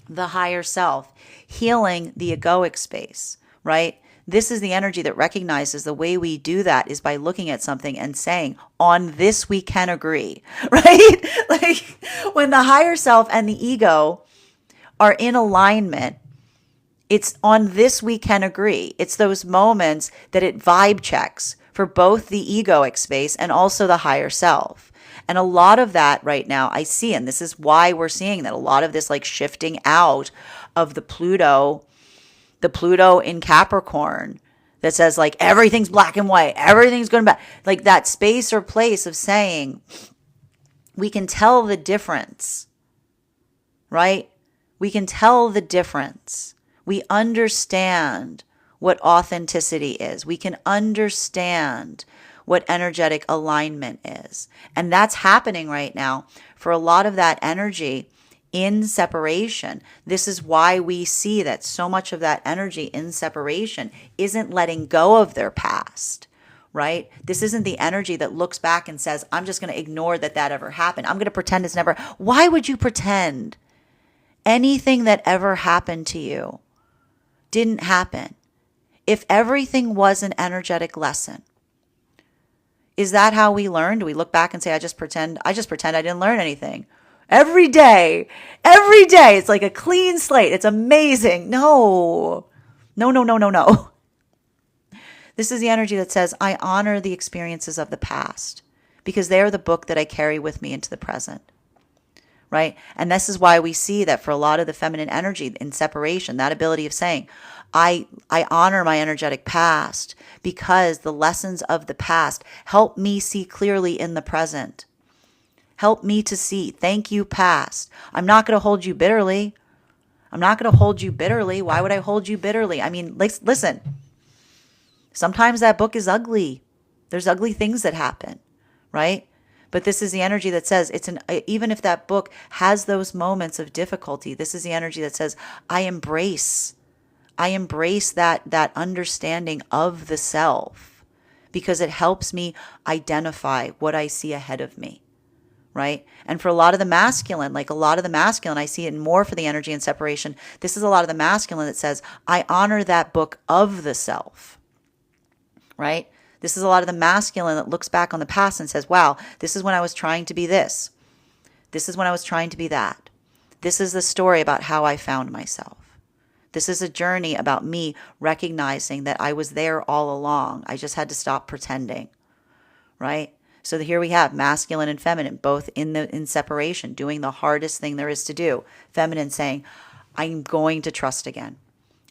the higher self, healing the egoic space, right? This is the energy that recognizes the way we do that is by looking at something and saying, on this we can agree, right? Like, when the higher self and the ego are in alignment, it's on this we can agree. It's those moments that it vibe checks for both the egoic space and also the higher self. And a lot of that right now I see, and this is why we're seeing that a lot of this, like, shifting out of the Pluto in Capricorn that says, like, everything's black and white, everything's going back, like that space or place of saying, we can tell the difference, right? We can tell the difference. We understand what authenticity is. We can understand what energetic alignment is. And that's happening right now for a lot of that energy in separation. This is why we see that so much of that energy in separation isn't letting go of their past, right? This isn't the energy that looks back and says, I'm just going to ignore that ever happened. I'm going to pretend it's never. Why would you pretend? Anything that ever happened to you didn't happen. If everything was an energetic lesson, is that how we learn? Do we look back and say, I just pretend I didn't learn anything? Every day, it's like a clean slate. It's amazing. No. This is the energy that says, I honor the experiences of the past because they're the book that I carry with me into the present. Right? And this is why we see that for a lot of the feminine energy in separation, that ability of saying, I honor my energetic past because the lessons of the past help me see clearly in the present. Help me to see. Thank you, past. I'm not going to hold you bitterly. Why would I hold you bitterly? I mean, listen, sometimes that book is ugly. There's ugly things that happen, right? But this is the energy that says even if that book has those moments of difficulty, this is the energy that says, I embrace that understanding of the self because it helps me identify what I see ahead of me, right? And for a lot of the masculine, I see it more for the energy in separation. This is a lot of the masculine that says, I honor that book of the self, right? This is a lot of the masculine that looks back on the past and says, wow, this is when I was trying to be this. This is when I was trying to be that. This is the story about how I found myself. This is a journey about me recognizing that I was there all along. I just had to stop pretending, right? So here we have masculine and feminine, both in separation, doing the hardest thing there is to do. Feminine saying, I'm going to trust again.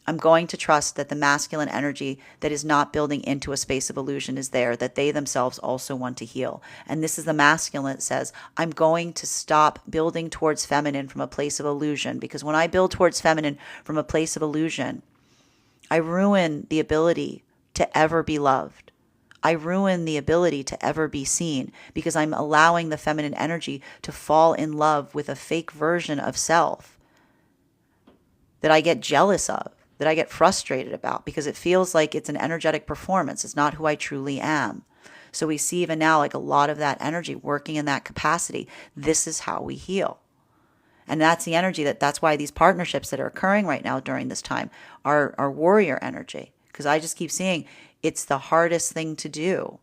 I'm going to trust that the masculine energy that is not building into a space of illusion is there, that they themselves also want to heal. And this is the masculine that says, I'm going to stop building towards feminine from a place of illusion, because when I build towards feminine from a place of illusion, I ruin the ability to ever be loved. I ruin the ability to ever be seen because I'm allowing the feminine energy to fall in love with a fake version of self that I get jealous of, that I get frustrated about because it feels like it's an energetic performance. It's not who I truly am. So we see even now like a lot of that energy working in that capacity. This is how we heal. And that's the energy that's why these partnerships that are occurring right now during this time are warrior energy, because I just keep seeing it's the hardest thing to do,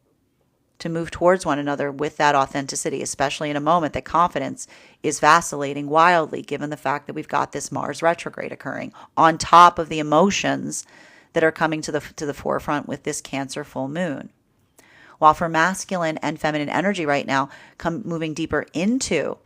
to move towards one another with that authenticity, especially in a moment that confidence is vacillating wildly, given the fact that we've got this Mars retrograde occurring on top of the emotions that are coming to the forefront with this Cancer full moon. While for masculine and feminine energy right now, moving deeper into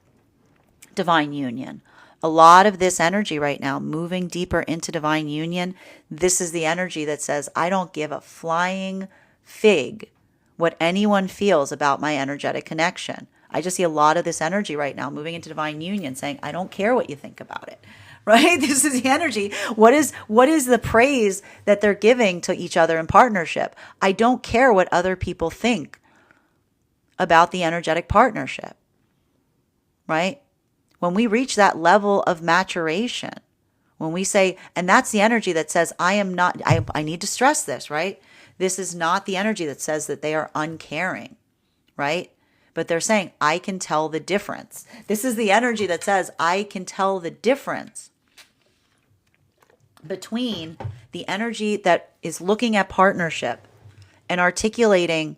divine union, a lot of this energy right now, moving deeper into divine union, this is the energy that says, I don't give a flying fig what anyone feels about my energetic connection. I just see a lot of this energy right now moving into divine union saying, I don't care what you think about it. Right? This is the energy. What is the praise that they're giving to each other in partnership? I don't care what other people think about the energetic partnership. Right? When we reach that level of maturation, when we say, and that's the energy that says, I need to stress this, right? This is not the energy that says that they are uncaring, right? But they're saying, I can tell the difference. This is the energy that says, I can tell the difference between the energy that is looking at partnership and articulating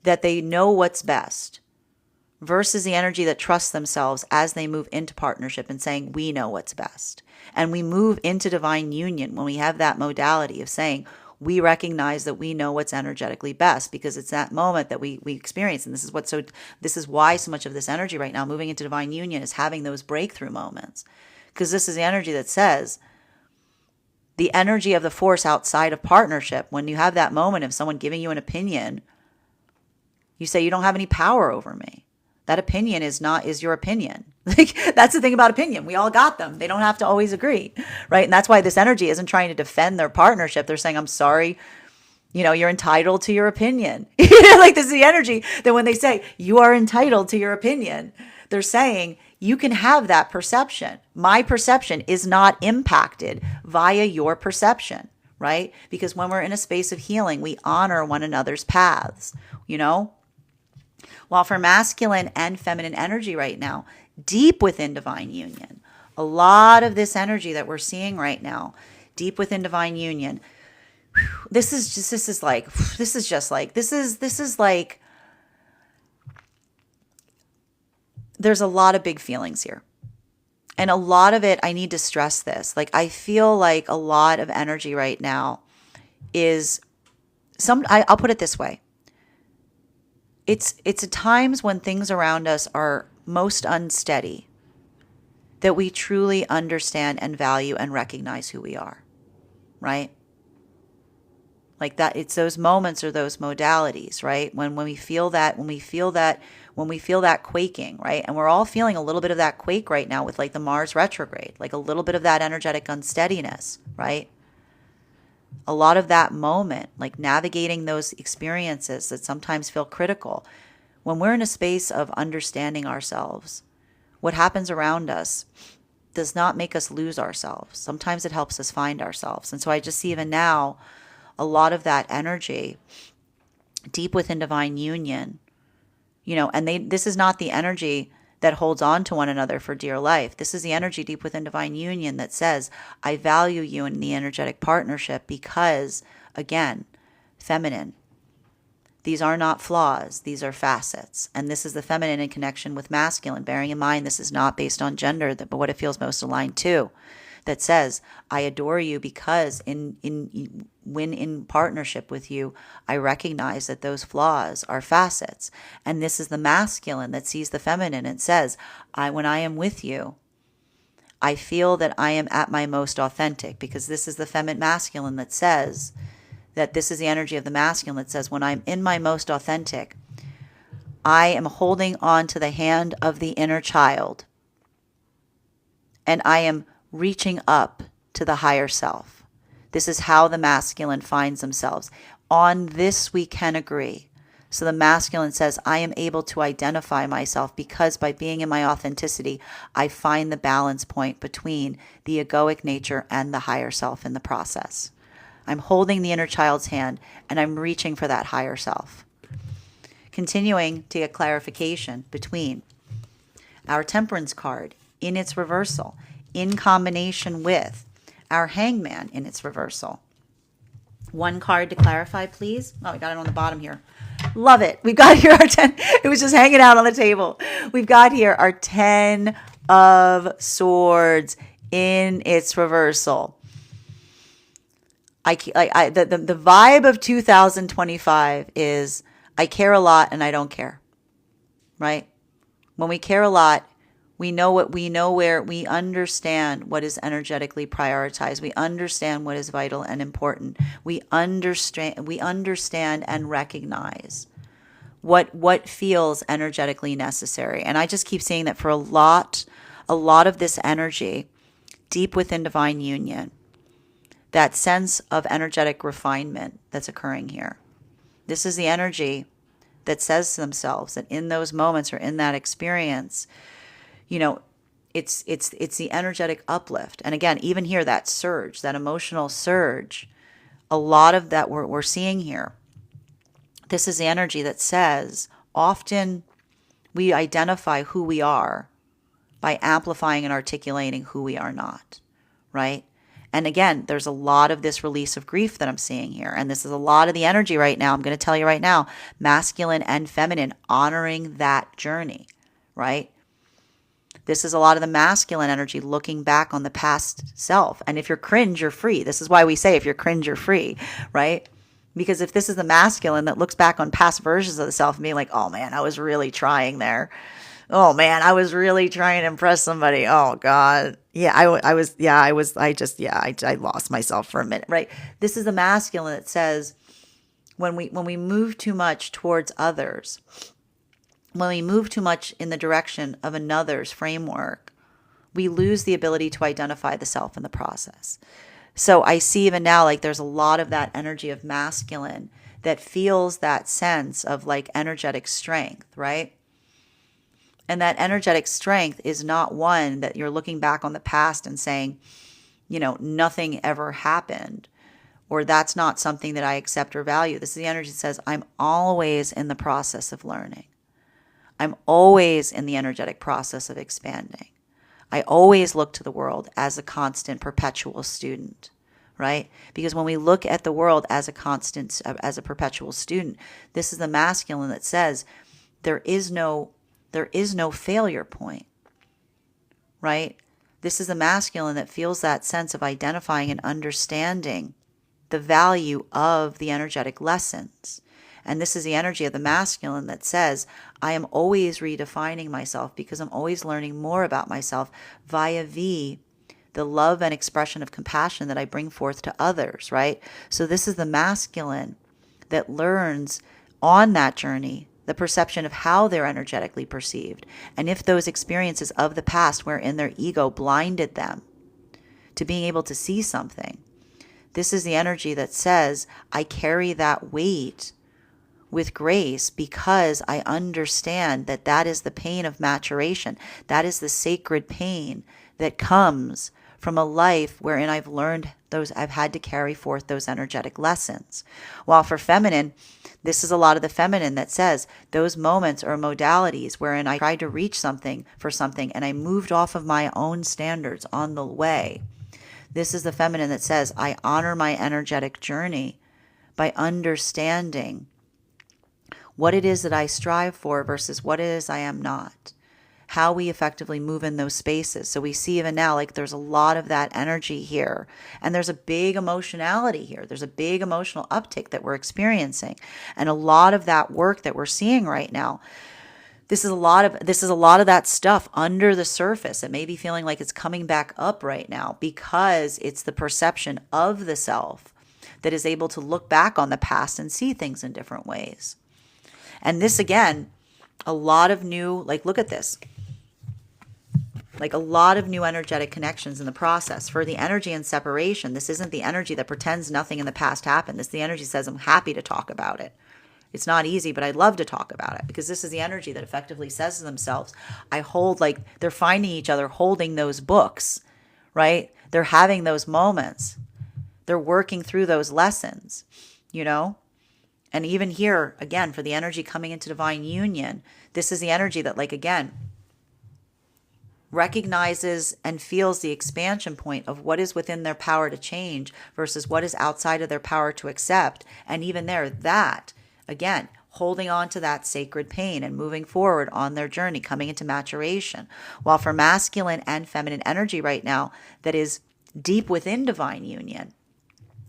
that they know what's best versus the energy that trusts themselves as they move into partnership and saying, we know what's best. And we move into divine union when we have that modality of saying, we recognize that we know what's energetically best, because it's that moment that we experience. And this is why so much of this energy right now moving into divine union is having those breakthrough moments, because this is the energy that says the energy of the force outside of partnership. When you have that moment of someone giving you an opinion, you say, you don't have any power over me. That opinion is your opinion. Like, that's the thing about opinion. We all got them. They don't have to always agree, right? And that's why this energy isn't trying to defend their partnership. They're saying, I'm sorry, you're entitled to your opinion. Like, this is the energy that when they say you are entitled to your opinion, they're saying you can have that perception. My perception is not impacted via your perception, right? Because when we're in a space of healing, we honor one another's paths, While for masculine and feminine energy right now, deep within divine union, a lot of this energy that we're seeing right now, deep within divine union, this is like, there's a lot of big feelings here. And a lot of it, I need to stress this. Like, I feel like a lot of energy right now is I'll put it this way. It's at times when things around us are most unsteady that we truly understand and value and recognize who we are, right? Like that, it's those moments or those modalities, right? When we feel that quaking, right? And we're all feeling a little bit of that quake right now with like the Mars retrograde, like a little bit of that energetic unsteadiness, right? A lot of that moment, like navigating those experiences that sometimes feel critical. When we're in a space of understanding ourselves, what happens around us does not make us lose ourselves. Sometimes it helps us find ourselves. And so I just see even now a lot of that energy deep within divine union, and this is not the energy that holds on to one another for dear life. This is the energy deep within divine union that says, I value you in the energetic partnership because, again, feminine. These are not flaws. These are facets. And this is the feminine in connection with masculine, bearing in mind this is not based on gender, but what it feels most aligned to, that says, I adore you because when in partnership with you, I recognize that those flaws are facets. And this is the masculine that sees the feminine and says, when I am with you, I feel that I am at my most authentic, because this is the feminine masculine that says that this is the energy of the masculine that says, when I'm in my most authentic, I am holding on to the hand of the inner child, and I am reaching up to the higher self. This is how the masculine finds themselves. On this we can agree. So the masculine says, I am able to identify myself because by being in my authenticity, I find the balance point between the egoic nature and the higher self in the process. I'm holding the inner child's hand and I'm reaching for that higher self. Continuing to get clarification between our temperance card in its reversal in combination with our hangman in its reversal. One card to clarify, please. Oh, we got it on the bottom here. Love it. We've got here our 10. It was just hanging out on the table. We've got here our 10 of Swords in its reversal. The vibe of 2025 is I care a lot and I don't care, right? When we care a lot, we know where we understand what is energetically prioritized. We understand what is vital and important. We understand and recognize what feels energetically necessary. And I just keep saying that for a lot of this energy deep within divine union, that sense of energetic refinement that's occurring here. This is the energy that says to themselves that in those moments or in that experience, it's the energetic uplift. And again, even here, that surge, that emotional surge, a lot of that we're seeing here. This is the energy that says often we identify who we are by amplifying and articulating who we are not, right? And again, there's a lot of this release of grief that I'm seeing here. And this is a lot of the energy right now. I'm going to tell you right now, masculine and feminine, honoring that journey, right? This is a lot of the masculine energy looking back on the past self. And if you're cringe, you're free. This is why we say if you're cringe, you're free, right? Because if this is the masculine that looks back on past versions of the self and being like, oh man, I was really trying there. Oh man, I was really trying to impress somebody. Oh God. Yeah, I lost myself for a minute, right? This is the masculine that says when we move too much towards others, when we move too much in the direction of another's framework, we lose the ability to identify the self in the process. So I see even now, like there's a lot of that energy of masculine that feels that sense of like energetic strength, right? And that energetic strength is not one that you're looking back on the past and saying, nothing ever happened, or that's not something that I accept or value. This is the energy that says, I'm always in the process of learning. I'm always in the energetic process of expanding. I always look to the world as a constant, perpetual student, right? Because when we look at the world as a constant, as a perpetual student, this is the masculine that says there is no failure point, right? This is the masculine that feels that sense of identifying and understanding the value of the energetic lessons. And this is the energy of the masculine that says, I am always redefining myself because I'm always learning more about myself via the love and expression of compassion that I bring forth to others, right? So this is the masculine that learns on that journey the perception of how they're energetically perceived. And if those experiences of the past wherein their ego blinded them to being able to see something, this is the energy that says, I carry that weight with grace because I understand that that is the pain of maturation. That is the sacred pain that comes from a life wherein I've learned I've had to carry forth those energetic lessons. While for feminine, this is a lot of the feminine that says those moments or modalities wherein I tried to reach something for something and I moved off of my own standards on the way. This is the feminine that says I honor my energetic journey by understanding what it is that I strive for versus what it is I am not. How we effectively move in those spaces. So we see even now, like there's a lot of that energy here. And there's a big emotionality here. There's a big emotional uptick that we're experiencing. And a lot of that work that we're seeing right now, this is a lot of that stuff under the surface. It may be feeling like it's coming back up right now because it's the perception of the self that is able to look back on the past and see things in different ways. And this, again, a lot of new, like, look at this. Like a lot of new energetic connections in the process. For the energy and separation, this isn't the energy that pretends nothing in the past happened. This is the energy that says, I'm happy to talk about it. It's not easy, but I'd love to talk about it because this is the energy that effectively says to themselves, I hold, like, they're finding each other holding those books, right? They're having those moments. They're working through those lessons, And even here, again, for the energy coming into divine union, this is the energy that, like, again, recognizes and feels the expansion point of what is within their power to change versus what is outside of their power to accept. And even there, that, again, holding on to that sacred pain and moving forward on their journey, coming into maturation. While for masculine and feminine energy right now, that is deep within divine union,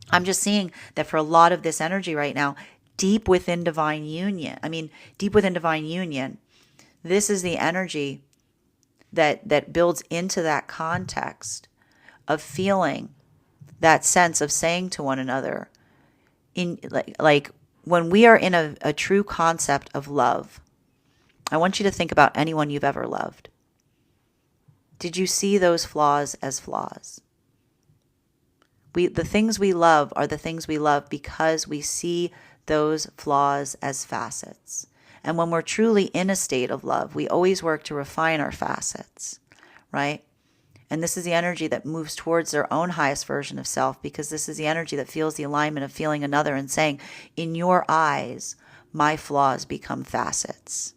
I'm just seeing that for a lot of this energy right now, deep within divine union, this is the energy that builds into that context of feeling that sense of saying to one another, in like when we are in a true concept of love, I want you to think about anyone you've ever loved. Did you see those flaws as flaws? The things we love are the things we love because we see those flaws as facets. And when we're truly in a state of love, we always work to refine our facets, right? And this is the energy that moves towards their own highest version of self, because this is the energy that feels the alignment of feeling another and saying, in your eyes, my flaws become facets.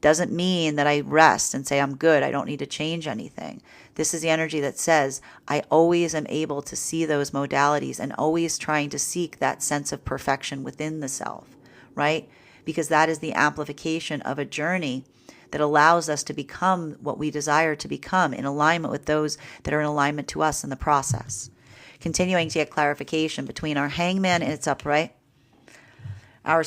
Doesn't mean that I rest and say, I'm good, I don't need to change anything. This is the energy that says, I always am able to see those modalities and always trying to seek that sense of perfection within the self, right? Because that is the amplification of a journey that allows us to become what we desire to become, in alignment with those that are in alignment to us in the process. Continuing to get clarification between our hangman in its upright, our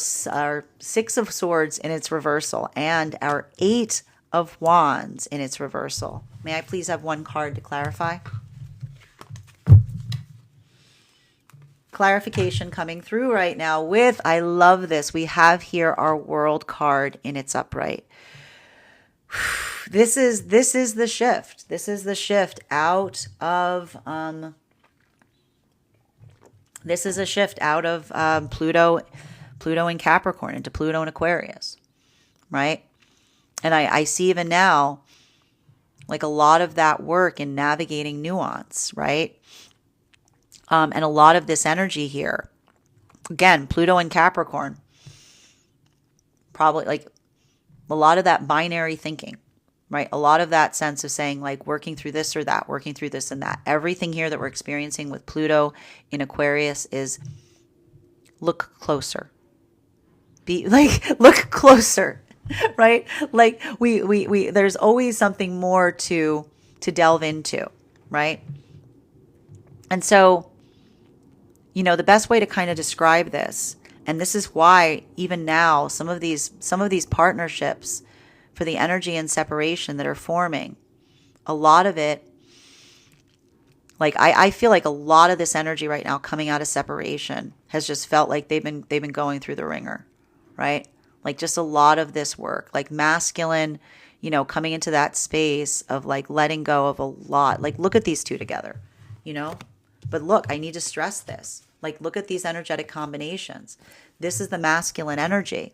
Six of Swords in its reversal, and our Eight of Wands in its reversal. May I please have one card to clarify? Clarification coming through right now with, I love this, we have here our World card in its upright. This is the shift. This is the shift out of Pluto in Capricorn into Pluto in Aquarius, right? And I see even now, like a lot of that work in navigating nuance, right? And a lot of this energy here, again, Pluto in Capricorn, probably like a lot of that binary thinking, right? A lot of that sense of saying like working through this or that, working through this and that. Everything here that we're experiencing with Pluto in Aquarius is look closer. Look closer, right? Like we there's always something more to delve into, right? And so, the best way to kind of describe this, and this is why even now some of these partnerships for the energy and separation that are forming, a lot of it, like I feel like a lot of this energy right now coming out of separation has just felt like they've been going through the ringer, right? Like just a lot of this work, like masculine, coming into that space of like letting go of a lot. Like look at these two together, But look, I need to stress this. Like look at these energetic combinations. This is the masculine energy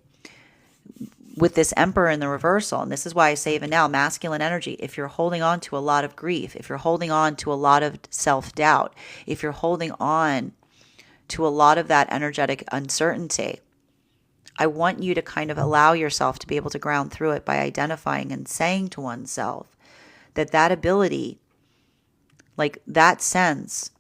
with this Emperor in the reversal. And this is why I say even now, masculine energy, if you're holding on to a lot of grief, if you're holding on to a lot of self-doubt, if you're holding on to a lot of that energetic uncertainty, I want you to kind of allow yourself to be able to ground through it by identifying and saying to oneself that ability, like that sense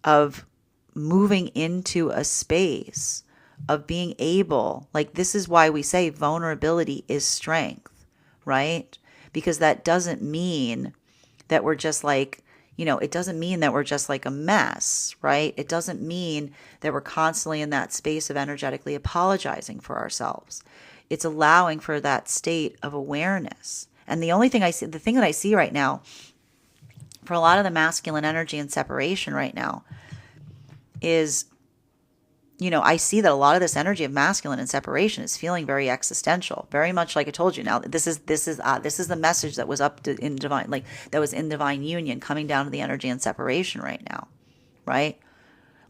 of moving into a space of being able, like this is why we say vulnerability is strength, right? Because that doesn't mean that we're just like, it doesn't mean that we're just like a mess, right? It doesn't mean that we're constantly in that space of energetically apologizing for ourselves. It's allowing for that state of awareness. And the thing that I see right now for a lot of the masculine energy and separation right now is, I see that a lot of this energy of masculine and separation is feeling very existential, very much like I told you. Now, this is the message that was in divine, like that was in divine union, coming down to the energy and separation right now, right?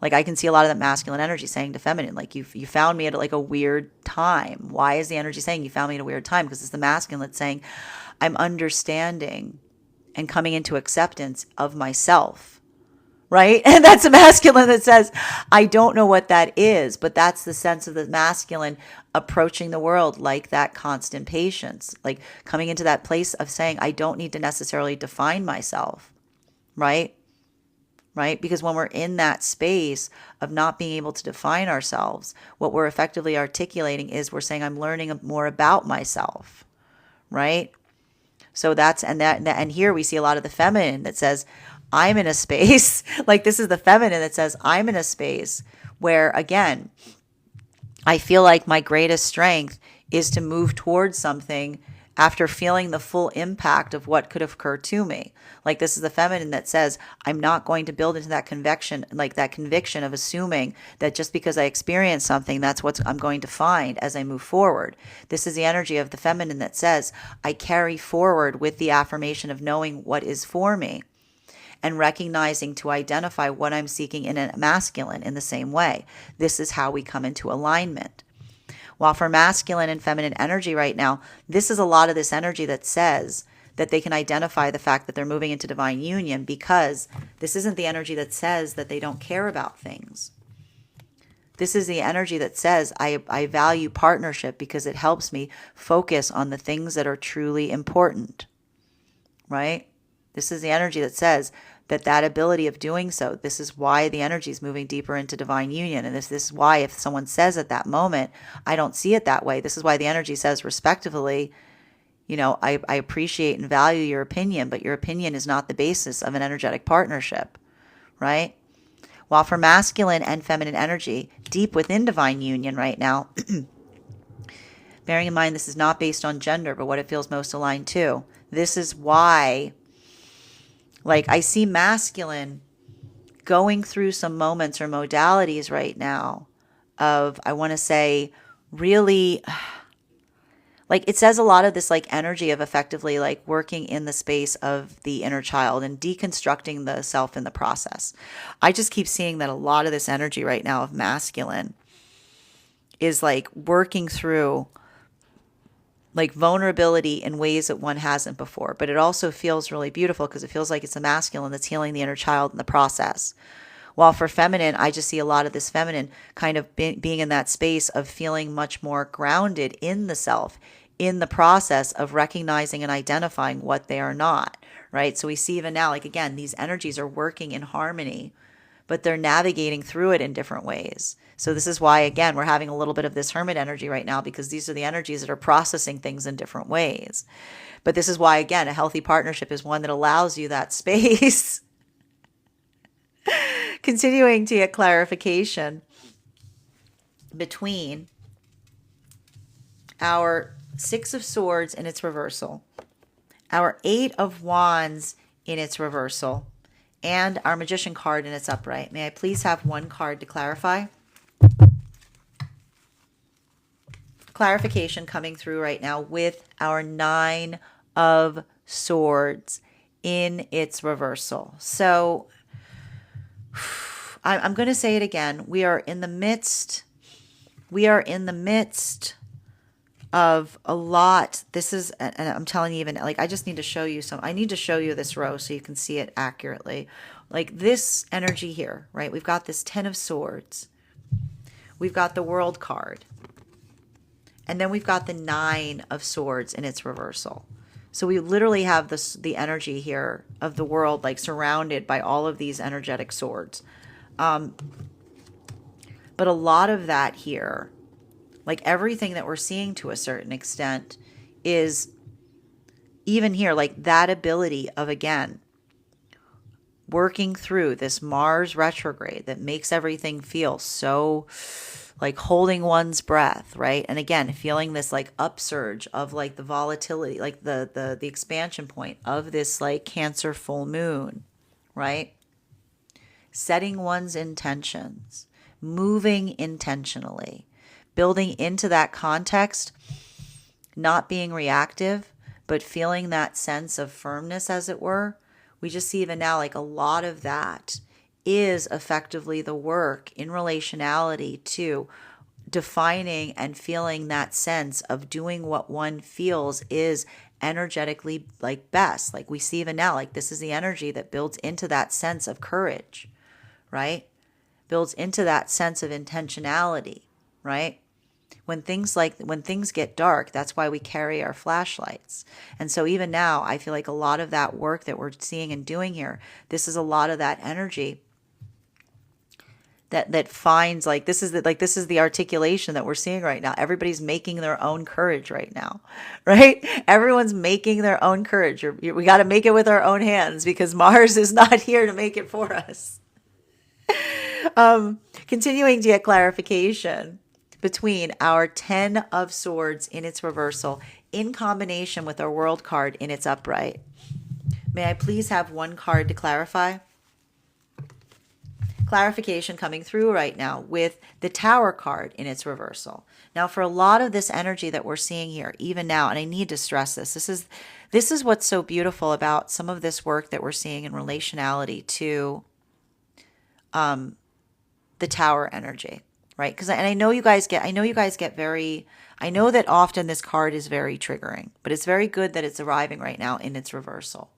Like I can see a lot of that masculine energy saying to feminine, like you found me at like a weird time. Why is the energy saying you found me at a weird time? Because it's the masculine that's saying, I'm understanding and coming into acceptance of myself, right? And that's a masculine that says, I don't know what that is, but that's the sense of the masculine approaching the world like that constant patience, like coming into that place of saying, I don't need to necessarily define myself, right? Right? Because when we're in that space of not being able to define ourselves, what we're effectively articulating is we're saying, I'm learning more about myself, right? So and here we see a lot of the feminine that says, I'm in a space, like this is the feminine that says, I'm in a space where, again, I feel like my greatest strength is to move towards something after feeling the full impact of what could occur to me. Like this is the feminine that says, I'm not going to build into that conviction, like that conviction of assuming that just because I experience something, that's what I'm going to find as I move forward. This is the energy of the feminine that says, I carry forward with the affirmation of knowing what is for me and recognizing to identify what I'm seeking in a masculine in the same way. This is how we come into alignment. While for masculine and feminine energy right now, this is a lot of this energy that says that they can identify the fact that they're moving into divine union, because this isn't the energy that says that they don't care about things. This is the energy that says I value partnership because it helps me focus on the things that are truly important, right? This is the energy that says that ability of doing so, this is why the energy is moving deeper into divine union. And this is why if someone says at that moment, I don't see it that way, this is why the energy says respectively, I appreciate and value your opinion, but your opinion is not the basis of an energetic partnership, right? While for masculine and feminine energy, deep within divine union right now, bearing in mind this is not based on gender, but what it feels most aligned to, this is why, like, I see masculine going through some moments or modalities right now of, I want to say, really, like, it says a lot of this, like, energy of effectively, like, working in the space of the inner child and deconstructing the self in the process. I just keep seeing that a lot of this energy right now of masculine is, like, working through, like, vulnerability in ways that one hasn't before. But it also feels really beautiful because it feels like it's a masculine that's healing the inner child in the process. While for feminine, I just see a lot of this feminine kind of being in that space of feeling much more grounded in the self, in the process of recognizing and identifying what they are not, right? So we see even now, like, again, these energies are working in harmony, but they're navigating through it in different ways. So this is why, again, we're having a little bit of this hermit energy right now, because these are the energies that are processing things in different ways. But this is why, again, a healthy partnership is one that allows you that space. Continuing to get clarification between our Six of Swords in its reversal, our Eight of Wands in its reversal, and our Magician card in its upright. May I please have one card to clarify? Clarification coming through right now with our Nine of Swords in its reversal. So I'm going to say it again. We are in the midst of a lot. This is, and I'm telling you, even, like, I just need to show you I need to show you this row so you can see it accurately. Like, this energy here, right? We've got this Ten of Swords. We've got the World card. And then we've got the Nine of Swords in its reversal. So we literally have the energy here of the world, like, surrounded by all of these energetic swords. But a lot of that here, like everything that we're seeing to a certain extent, is even here, like that ability of, again, working through this Mars retrograde that makes everything feel so, like, holding one's breath, right? And again, feeling this, like, upsurge of, like, the volatility, like the expansion point of this, like, Cancer full moon, right? Setting one's intentions, moving intentionally, building into that context, not being reactive, but feeling that sense of firmness, as it were. We just see even now, like, a lot of that is effectively the work in relationality to defining and feeling that sense of doing what one feels is energetically, like, best. Like, we see even now, like, this is the energy that builds into that sense of courage, right? Builds into that sense of intentionality, right? When things get dark, that's why we carry our flashlights. And so even now, I feel like a lot of that work that we're seeing and doing here, this is a lot of that energy that finds, this is the articulation that we're seeing right now. Everybody's making their own courage right now, right? Everyone's making their own courage. We got to make it with our own hands, because Mars is not here to make it for us. Continuing to get clarification between our 10 of Swords in its reversal in combination with our World card in its upright. May I please have one card to clarify? Clarification coming through right now with the Tower card in its reversal. Now, for a lot of this energy that we're seeing here, even now, and I need to stress this, this is what's so beautiful about some of this work that we're seeing in relationality to the Tower energy, right? Because I know you guys get very, I know that often this card is very triggering, but it's very good that it's arriving right now in its reversal,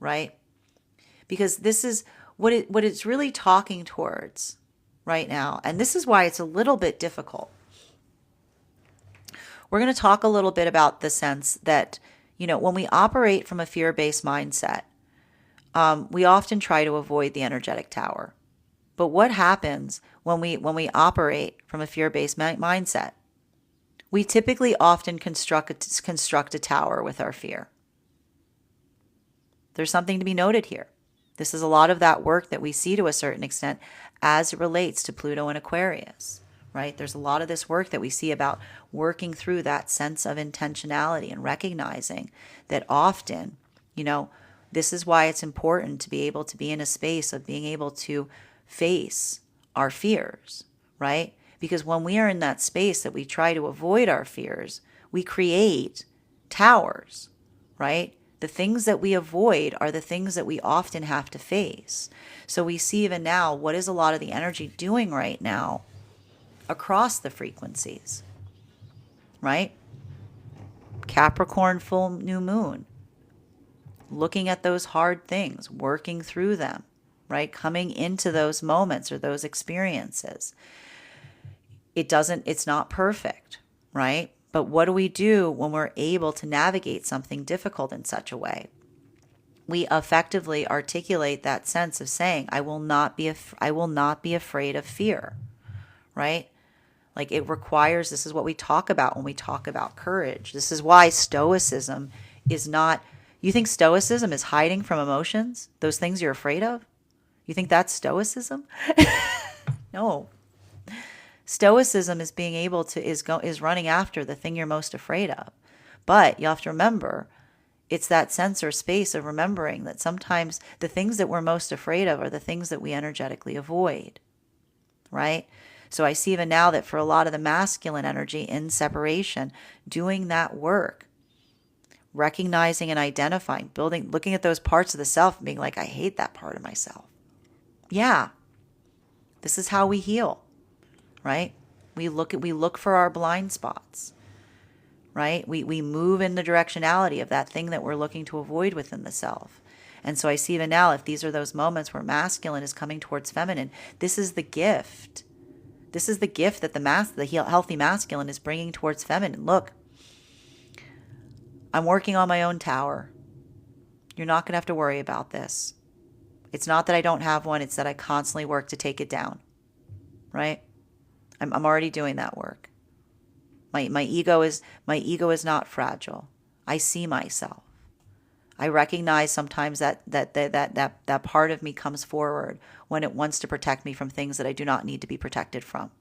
right? Because this is what it's really talking towards right now. And this is why it's a little bit difficult. We're going to talk a little bit about the sense that, when we operate from a fear-based mindset, we often try to avoid the energetic tower. But what happens when we operate from a fear-based mindset? We typically often construct a tower with our fear. There's something to be noted here. This is a lot of that work that we see to a certain extent as it relates to Pluto and Aquarius, right? There's a lot of this work that we see about working through that sense of intentionality and recognizing that often, this is why it's important to be able to be in a space of being able to face our fears, right? Because when we are in that space that we try to avoid our fears, we create towers, right? The things that we avoid are the things that we often have to face. So we see even now, what is a lot of the energy doing right now across the frequencies, right? Capricorn full new moon, looking at those hard things, working through them, right? Coming into those moments or those experiences. It's not perfect, right? But what do we do when we're able to navigate something difficult in such a way? We effectively articulate that sense of saying, I will not be afraid of fear, right? Like it requires, this is what we talk about when we talk about courage. This is why stoicism is not, you think stoicism is hiding from emotions? Those things you're afraid of? You think that's stoicism? No. Stoicism is being able to, is running after the thing you're most afraid of. But you have to remember, it's that sense or space of remembering that sometimes the things that we're most afraid of are the things that we energetically avoid, right? So I see even now that for a lot of the masculine energy in separation, doing that work, recognizing and identifying, looking at those parts of the self and being like, I hate that part of myself. Yeah, this is how we heal, right? We look for our blind spots, right? We move in the directionality of that thing that we're looking to avoid within the self. And so I see even now, if these are those moments where masculine is coming towards feminine, this is the gift. This is the gift that the healthy masculine is bringing towards feminine. Look, I'm working on my own tower. You're not going to have to worry about this. It's not that I don't have one. It's that I constantly work to take it down, right? I'm already doing that work. My ego is not fragile. I see myself. I recognize sometimes that part of me comes forward when it wants to protect me from things that I do not need to be protected from.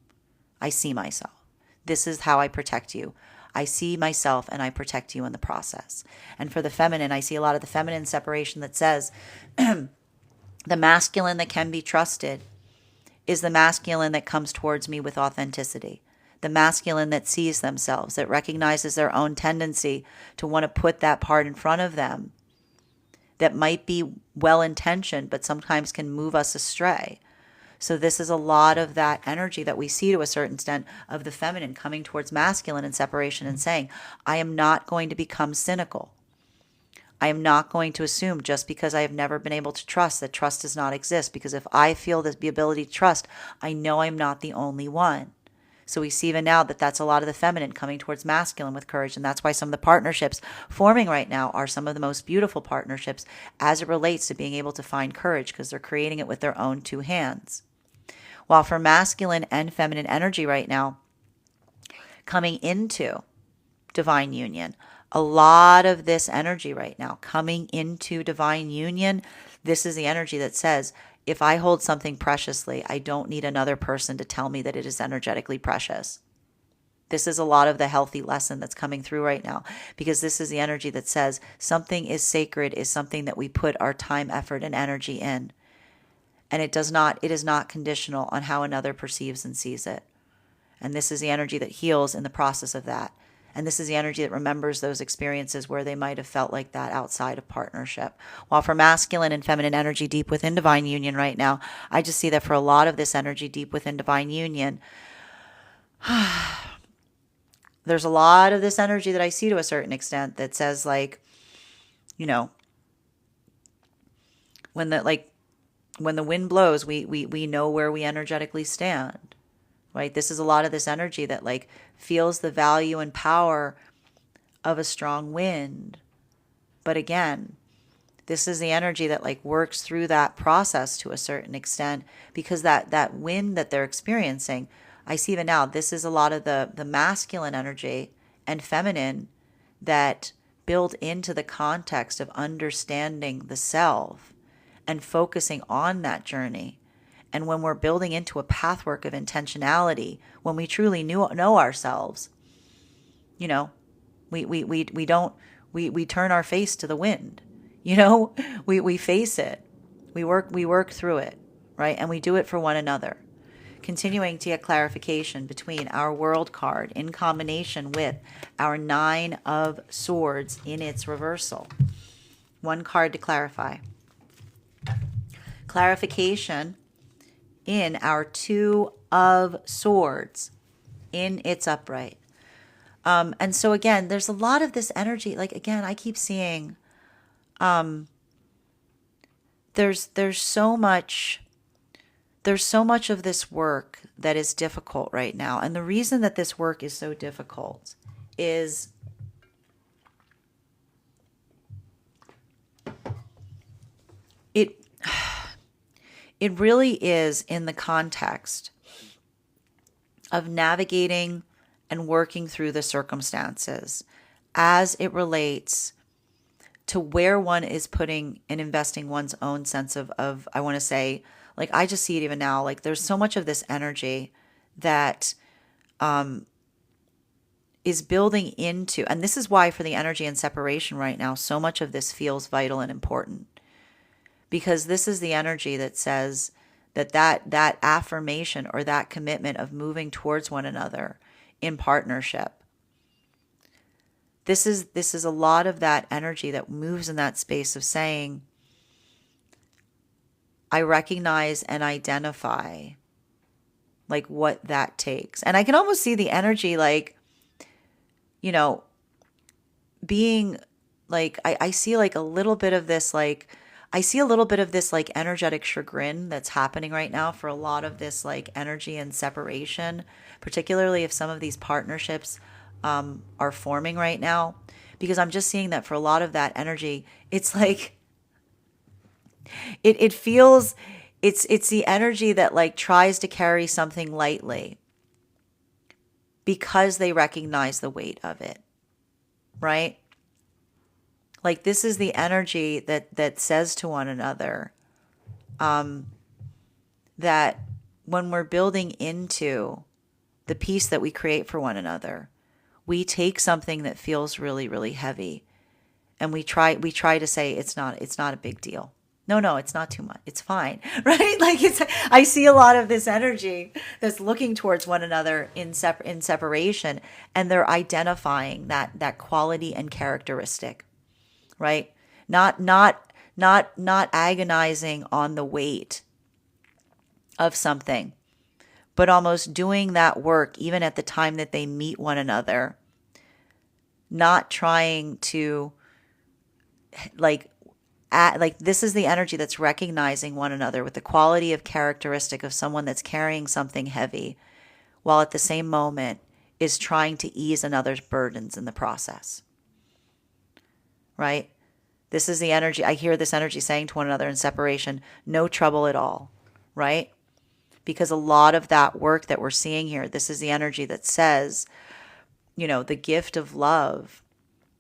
I see myself. This is how I protect you. I see myself and I protect you in the process. And for the feminine, I see a lot of the feminine separation that says the masculine that can be trusted is the masculine that comes towards me with authenticity. The masculine that sees themselves, that recognizes their own tendency to want to put that part in front of them that might be well-intentioned, but sometimes can move us astray. So this is a lot of that energy that we see to a certain extent of the feminine coming towards masculine in separation and saying, I am not going to become cynical. I am not going to assume just because I have never been able to trust that trust does not exist. Because if I feel the ability to trust, I know I'm not the only one. So we see even now that that's a lot of the feminine coming towards masculine with courage. And that's why some of the partnerships forming right now are some of the most beautiful partnerships as it relates to being able to find courage, because they're creating it with their own two hands. While for masculine and feminine energy right now, coming into divine union, a lot of this energy right now coming into divine union, this is the energy that says, if I hold something preciously, I don't need another person to tell me that it is energetically precious. This is a lot of the healthy lesson that's coming through right now, because this is the energy that says something is sacred is something that we put our time, effort, and energy in. And it is not conditional on how another perceives and sees it. And this is the energy that heals in the process of that. And this is the energy that remembers those experiences where they might have felt like that outside of partnership. While for masculine and feminine energy deep within divine union right now, I just see that for a lot of this energy deep within divine union, there's a lot of this energy that I see to a certain extent that says, like, you know, when the wind blows, we know where we energetically stand. Right? This is a lot of this energy that like feels the value and power of a strong wind. But again, this is the energy that like works through that process to a certain extent, because that wind that they're experiencing, I see even now, this is a lot of the masculine energy and feminine that build into the context of understanding the self and focusing on that journey. And when we're building into a pathwork of intentionality, when we truly know ourselves, you know, we turn our face to the wind, you know, we face it, we work through it, right? And we do it for one another. Continuing to get clarification between our world card in combination with our 9 of Swords in its reversal. One card to clarify. Clarification in our 2 of Swords in its upright. And so again, there's a lot of this energy. Like, again, I keep seeing there's so much of this work that is difficult right now. And the reason that this work is so difficult is it really is in the context of navigating and working through the circumstances as it relates to where one is putting and investing one's own sense of I want to say, like, I just see it even now, like there's so much of this energy that is building into, and this is why for the energy and separation right now, so much of this feels vital and important. Because this is the energy that says that affirmation or that commitment of moving towards one another in partnership. This is a lot of that energy that moves in that space of saying, I recognize and identify like what that takes. And I can almost see the energy like, you know, being like, I see like a little bit of this, like, I see a little bit of this like energetic chagrin that's happening right now for a lot of this like energy and separation, particularly if some of these partnerships are forming right now, because I'm just seeing that for a lot of that energy, it's like, it feels, it's the energy that like tries to carry something lightly because they recognize the weight of it, right? Like this is the energy that says to one another that when we're building into the peace that we create for one another, we take something that feels really, really heavy, and we try to say it's not a big deal. No, it's not too much. It's fine, right? Like I see a lot of this energy that's looking towards one another in separation, and they're identifying that quality and characteristic. Right? Not agonizing on the weight of something, but almost doing that work even at the time that they meet one another, not trying to like this is the energy that's recognizing one another with the quality of characteristic of someone that's carrying something heavy, while at the same moment is trying to ease another's burdens in the process. Right? This is the energy. I hear this energy saying to one another in separation, no trouble at all. Right? Because a lot of that work that we're seeing here, this is the energy that says, the gift of love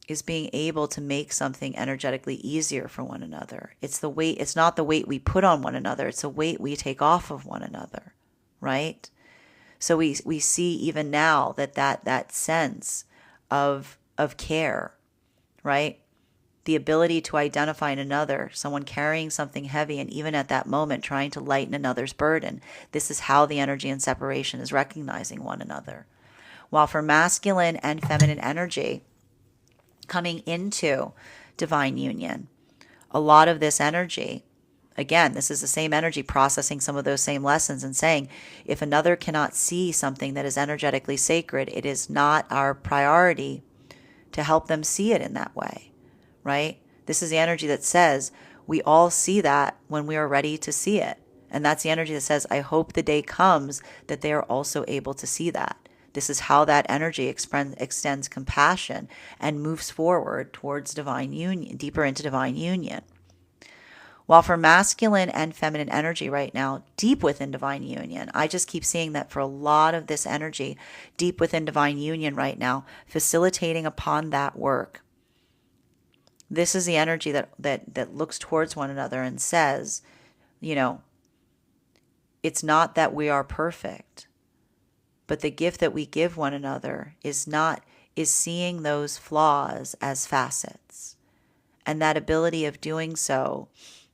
is being able to make something energetically easier for one another. It's the weight, it's not the weight we put on one another, it's the weight we take off of one another, right? So we see even now that sense of care, right? The ability to identify in another, someone carrying something heavy, and even at that moment trying to lighten another's burden. This is how the energy in separation is recognizing one another. While for masculine and feminine energy, coming into divine union, a lot of this energy, again, this is the same energy processing some of those same lessons and saying, if another cannot see something that is energetically sacred, it is not our priority to help them see it in that way, right? This is the energy that says we all see that when we are ready to see it. And that's the energy that says, I hope the day comes that they are also able to see that. This is how that energy extends compassion and moves forward towards divine union, deeper into divine union. While for masculine and feminine energy right now, deep within divine union, I just keep seeing that for a lot of this energy, deep within divine union right now, facilitating upon that work. This is the energy that looks towards one another and says, it's not that we are perfect, but the gift that we give one another is seeing those flaws as facets. And that ability of doing so,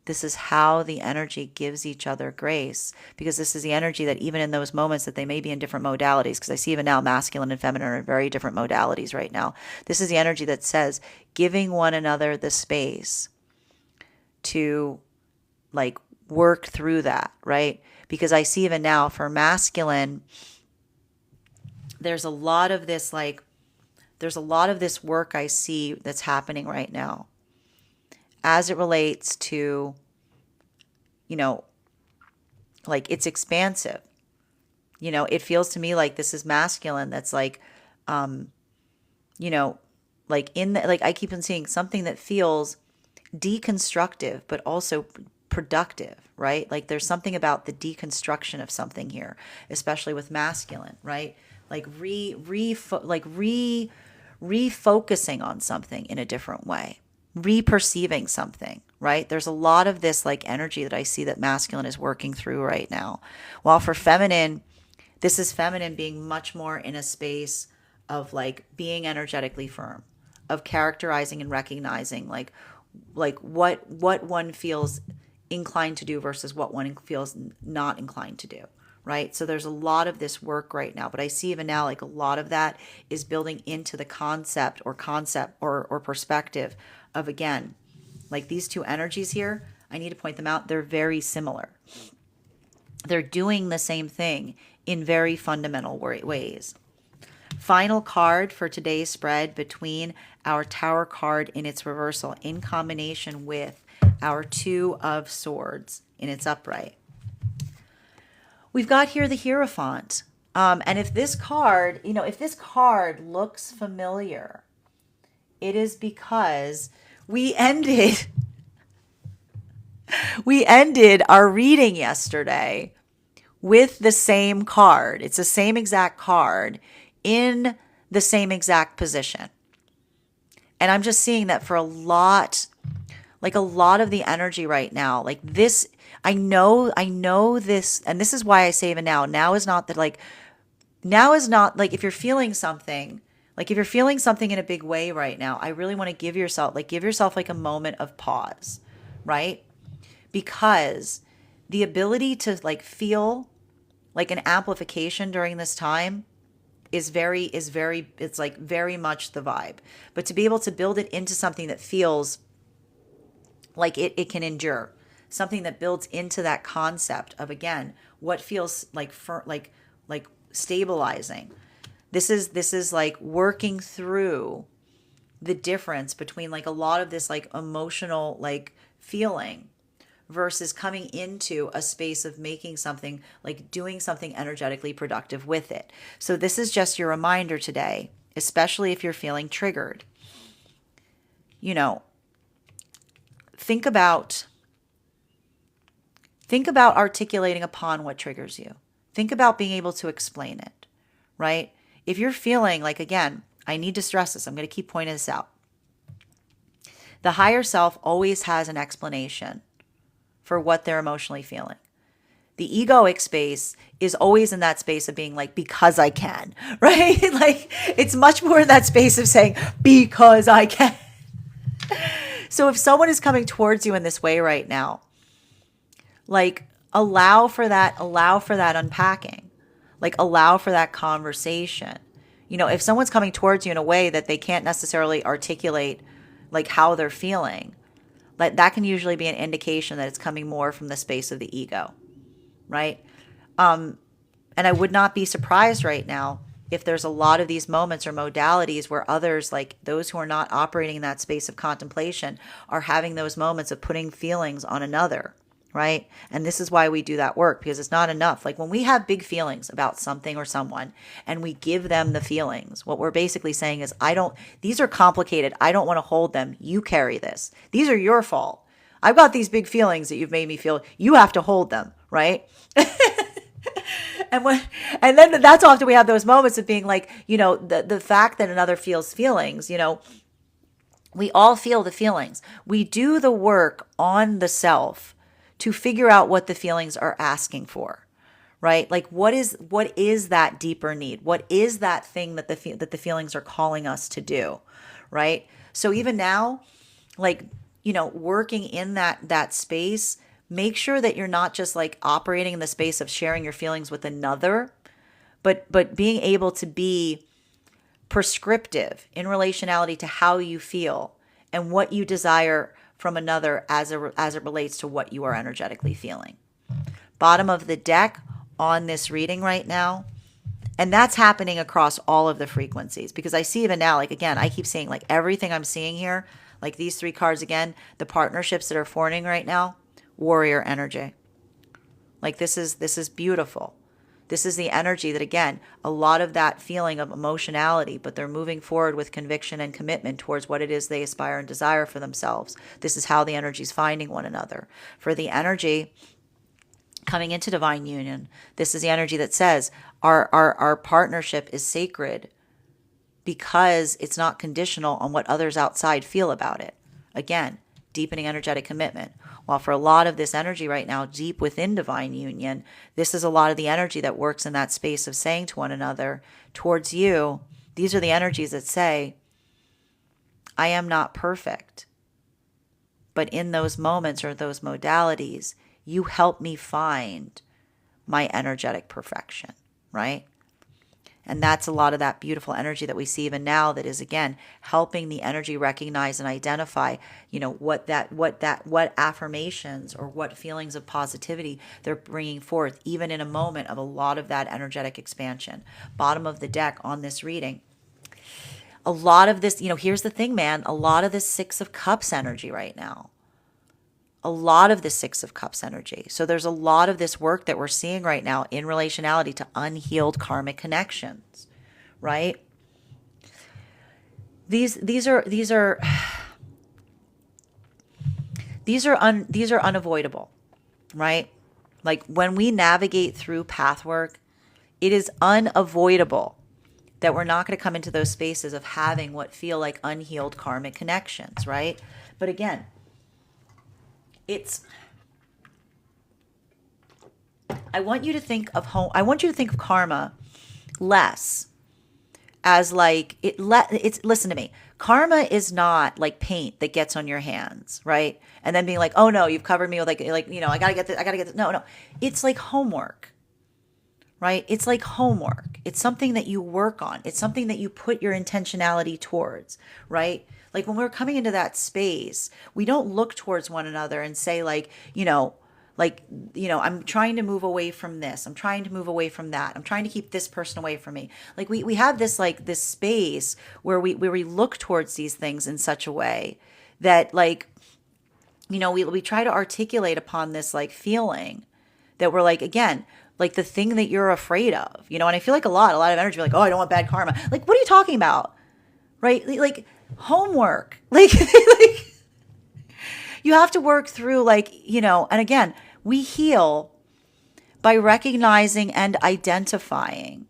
this is how the energy gives each other grace, because this is the energy that even in those moments that they may be in different modalities, because I see even now masculine and feminine are in very different modalities right now. This is the energy that says giving one another the space to work through that, right? Because I see even now for masculine, there's a lot of this work I see that's happening right now as it relates to, it's expansive. It feels to me like this is masculine that's I keep on seeing something that feels deconstructive, but also productive, right? Like there's something about the deconstruction of something here, especially with masculine, right? Refocusing on something in a different way, reperceiving something, right? There's a lot of this energy that I see that masculine is working through right now. While for feminine, this is feminine being much more in a space of being energetically firm, of characterizing and recognizing what one feels inclined to do versus what one feels not inclined to do. Right? So there's a lot of this work right now, but I see even now a lot of that is building into the concept or perspective of, again, these two energies here, I need to point them out. They're very similar. They're doing the same thing in very fundamental ways. Final card for today's spread between our Tower card in its reversal in combination with our Two of Swords in its upright. We've got here the Hierophant. And if this card, looks familiar, it is because we ended our reading yesterday with the same card. It's the same exact card in the same exact position. And I'm just seeing that for a lot of the energy right now, this, I know this, and this is why I say even now is not that if you're feeling something, in a big way right now, I really want to give yourself a moment of pause, right? Because the ability to feel an amplification during this time is very much the vibe. But to be able to build it into something that feels like it can endure, something that builds into that concept of, again, what feels like stabilizing. This is working through the difference between like a lot of this like emotional like feeling versus coming into a space of making something, like doing something energetically productive with it. So this is just your reminder today, especially if you're feeling triggered. You know, think about articulating upon what triggers you. Think about being able to explain it, right? If you're feeling like, again, I need to stress this, I'm going to keep pointing this out. The higher self always has an explanation for what they're emotionally feeling. The egoic space is always in that space of being like, because I can, right? Like it's much more in that space of saying, because I can. So if someone is coming towards you in this way right now, like allow for that unpacking, like allow for that conversation. You know, if someone's coming towards you in a way that they can't necessarily articulate like how they're feeling, like that can usually be an indication that it's coming more from the space of the ego, right? And I would not be surprised right now if there's a lot of these moments or modalities where others, like those who are not operating in that space of contemplation, are having those moments of putting feelings on another, right? And this is why we do that work, because it's not enough. Like when we have big feelings about something or someone and we give them the feelings, what we're basically saying is, these are complicated. I don't want to hold them. You carry this. These are your fault. I've got these big feelings that you've made me feel. You have to hold them, right? And then that's often we have those moments of being like, you know, the fact that another feels feelings, you know, we all feel the feelings. We do the work on the self to figure out what the feelings are asking for, right? Like what is that deeper need? What is that thing that the feelings are calling us to do, right? So even now, like, you know, working in that space, make sure that you're not just like operating in the space of sharing your feelings with another, but being able to be prescriptive in relationality to how you feel and what you desire from another as it relates to what you are energetically feeling. Bottom of the deck on this reading right now. And that's happening across all of the frequencies, because I see even now, like, again, I keep seeing like everything I'm seeing here, like these three cards again, the partnerships that are forming right now, warrior energy. Like this is beautiful. This is the energy that, again, a lot of that feeling of emotionality, but they're moving forward with conviction and commitment towards what it is they aspire and desire for themselves. This is how the energy is finding one another. For the energy coming into divine union, this is the energy that says our partnership is sacred because it's not conditional on what others outside feel about it. Again, deepening energetic commitment. While for a lot of this energy right now, deep within divine union, this is a lot of the energy that works in that space of saying to one another, towards you, these are the energies that say, I am not perfect. But in those moments or those modalities, you help me find my energetic perfection, right? And that's a lot of that beautiful energy that we see even now that is, again, helping the energy recognize and identify, you know, what affirmations or what feelings of positivity they're bringing forth, even in a moment of a lot of that energetic expansion. Bottom of the deck on this reading. A lot of this, you know, here's the thing, man, a lot of this Six of Cups energy right now. A lot of the Six of Cups energy. So there's a lot of this work that we're seeing right now in relationality to unhealed karmic connections, right? These are unavoidable, right? Like when we navigate through path work, it is unavoidable that we're not going to come into those spaces of having what feel like unhealed karmic connections, right? But again, I want you to think of karma less as like listen to me. Karma is not like paint that gets on your hands, right? And then being like, "Oh no, you've covered me with like you know, I got to get this." No. It's like homework. Right? It's like homework. It's something that you work on. It's something that you put your intentionality towards, right? Like when we're coming into that space, we don't look towards one another and say like, you know, Like, I'm trying to move away from this. I'm trying to move away from that. I'm trying to keep this person away from me. Like we have this like this space where we look towards these things in such a way that like, we try to articulate upon this like feeling that we're like, again, like the thing that you're afraid of, and I feel like a lot of energy, like, oh, I don't want bad karma. Like, what are you talking about? Right? Like homework, like, like you have to work through like, and again, we heal by recognizing and identifying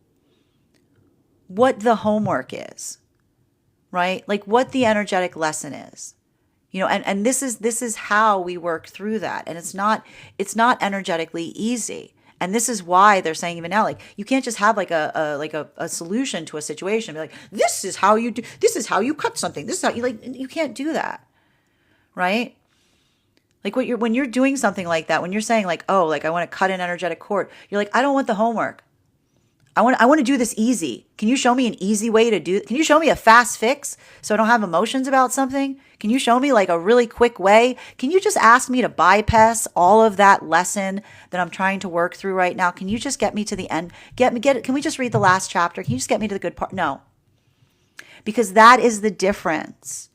what the homework is, right? Like what the energetic lesson is, and this is how we work through that. And it's not energetically easy. And this is why they're saying even now, like, you can't just have like a solution to a situation. Be like, this is how you cut something. This is how you can't do that. Right? Like when you're doing something like that, when you're saying like, oh, like I want to cut an energetic cord, you're like, I don't want the homework. I want to do this easy. Can you show me an easy way to do it? Can you show me a fast fix so I don't have emotions about something? Can you show me like a really quick way? Can you just ask me to bypass all of that lesson that I'm trying to work through right now? Can you just get me to the end? Can we just read the last chapter? Can you just get me to the good part? No. Because that is the difference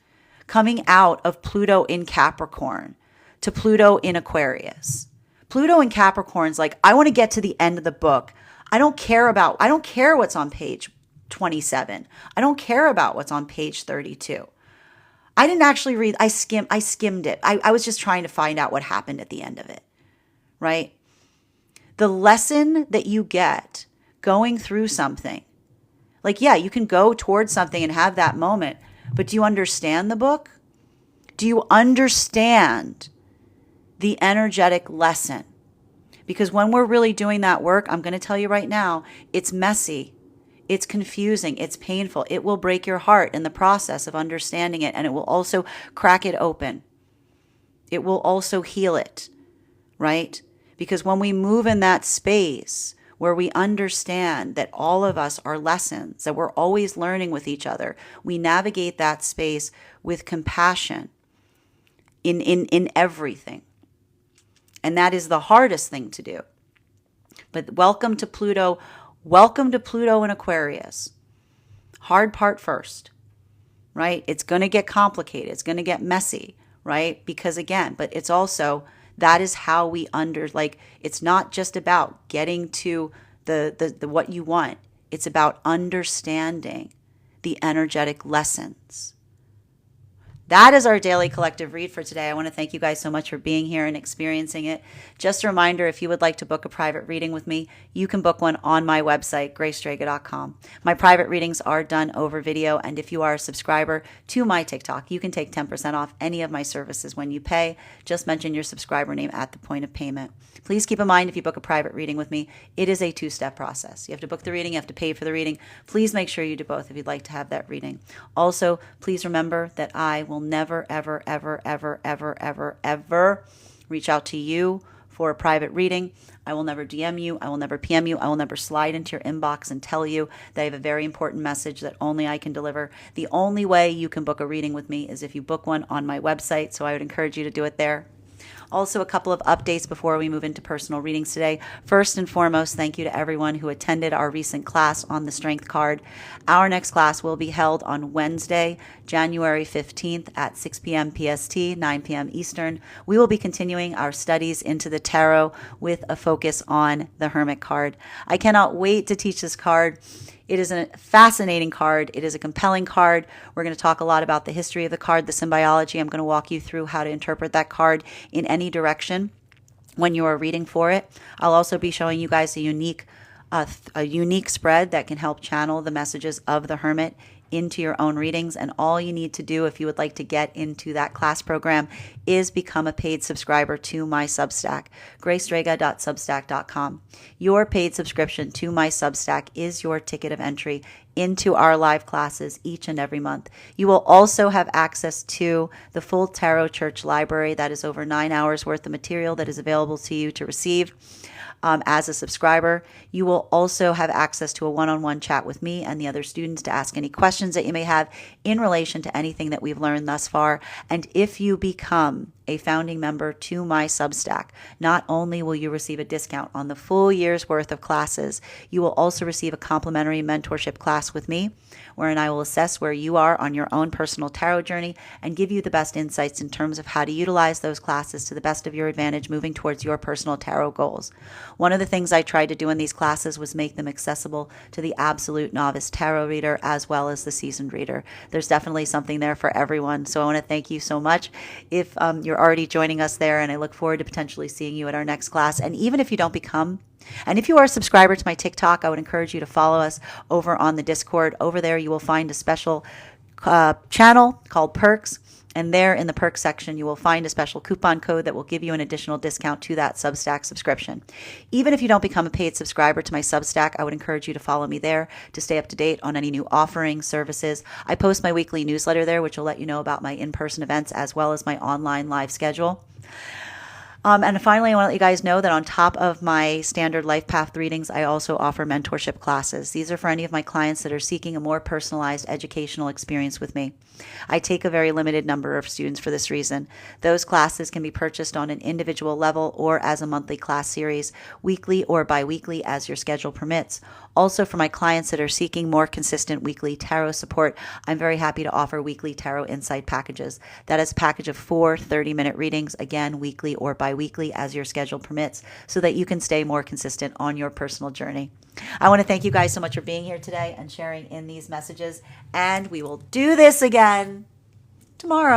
coming out of Pluto in Capricorn to Pluto in Aquarius. Pluto in Capricorn's like, I want to get to the end of the book. I don't care what's on page 27. I don't care about what's on page 32. I didn't actually read, I skimmed it. I was just trying to find out what happened at the end of it, right? The lesson that you get going through something, like, yeah, you can go towards something and have that moment, but do you understand the book? Do you understand the energetic lesson? Because when we're really doing that work, I'm going to tell you right now, it's messy, it's confusing, it's painful. It will break your heart in the process of understanding it, and it will also crack it open. It will also heal it, right? Because when we move in that space where we understand that all of us are lessons, that we're always learning with each other, we navigate that space with compassion in everything. And that is the hardest thing to do. But welcome to Pluto. Welcome to Pluto in Aquarius. Hard part first, right? It's going to get complicated. It's going to get messy, right? Because again, but it's also, that is how we it's not just about getting to the what you want. It's about understanding the energetic lessons. That is our daily collective read for today. I want to thank you guys so much for being here and experiencing it. Just a reminder, if you would like to book a private reading with me, you can book one on my website, gracestrega.com. My private readings are done over video, and if you are a subscriber to my TikTok, you can take 10% off any of my services when you pay. Just mention your subscriber name at the point of payment. Please keep in mind, if you book a private reading with me, it is a two-step process. You have to book the reading, you have to pay for the reading. Please make sure you do both if you'd like to have that reading. Also, please remember that I will never, ever, ever, ever, ever, ever, ever reach out to you for a private reading. I will never DM you. I will never PM you. I will never slide into your inbox and tell you that I have a very important message that only I can deliver. The only way you can book a reading with me is if you book one on my website, so I would encourage you to do it there. Also, a couple of updates before we move into personal readings today. First and foremost, thank you to everyone who attended our recent class on the Strength card. Our next class will be held on Wednesday, January 15th at 6 p.m. PST, 9 p.m. Eastern. We will be continuing our studies into the tarot with a focus on the Hermit card. I cannot wait to teach this card. It is a fascinating card. It is a compelling card. We're going to talk a lot about the history of the card, the symbiology. I'm going to walk you through how to interpret that card in any direction when you are reading for it. I'll also be showing you guys a unique spread that can help channel the messages of the Hermit into your own readings. And all you need to do if you would like to get into that class program is become a paid subscriber to my Substack, gracestrega.substack.com. Your paid subscription to my Substack is your ticket of entry into our live classes each and every month. You will also have access to the full Tarot Church library. That is over 9 hours worth of material that is available to you to receive. As a subscriber. You will also have access to a one-on-one chat with me and the other students to ask any questions that you may have in relation to anything that we've learned thus far. And if you become a founding member to my Substack, not only will you receive a discount on the full year's worth of classes, you will also receive a complimentary mentorship class with me, wherein I will assess where you are on your own personal tarot journey and give you the best insights in terms of how to utilize those classes to the best of your advantage moving towards your personal tarot goals. One of the things I tried to do in these classes was make them accessible to the absolute novice tarot reader as well as the seasoned reader. There's definitely something there for everyone. So I want to thank you so much if you're already joining us there, and I look forward to potentially seeing you at our next class. And even if you don't become, and if you are a subscriber to my TikTok, I would encourage you to follow us over on the Discord. Over there, you will find a special channel called Perks. And there in the perks section, you will find a special coupon code that will give you an additional discount to that Substack subscription. Even if you don't become a paid subscriber to my Substack, I would encourage you to follow me there to stay up to date on any new offerings, services. I post my weekly newsletter there, which will let you know about my in-person events as well as my online live schedule. And finally, I want to let you guys know that on top of my standard life path readings, I also offer mentorship classes. These are for any of my clients that are seeking a more personalized educational experience with me. I take a very limited number of students for this reason. Those classes can be purchased on an individual level or as a monthly class series, weekly or bi-weekly as your schedule permits. Also, for my clients that are seeking more consistent weekly tarot support, I'm very happy to offer weekly tarot insight packages. That is a package of 4 30-minute readings, again, weekly or bi-weekly as your schedule permits, so that you can stay more consistent on your personal journey. I want to thank you guys so much for being here today and sharing in these messages, and we will do this again tomorrow.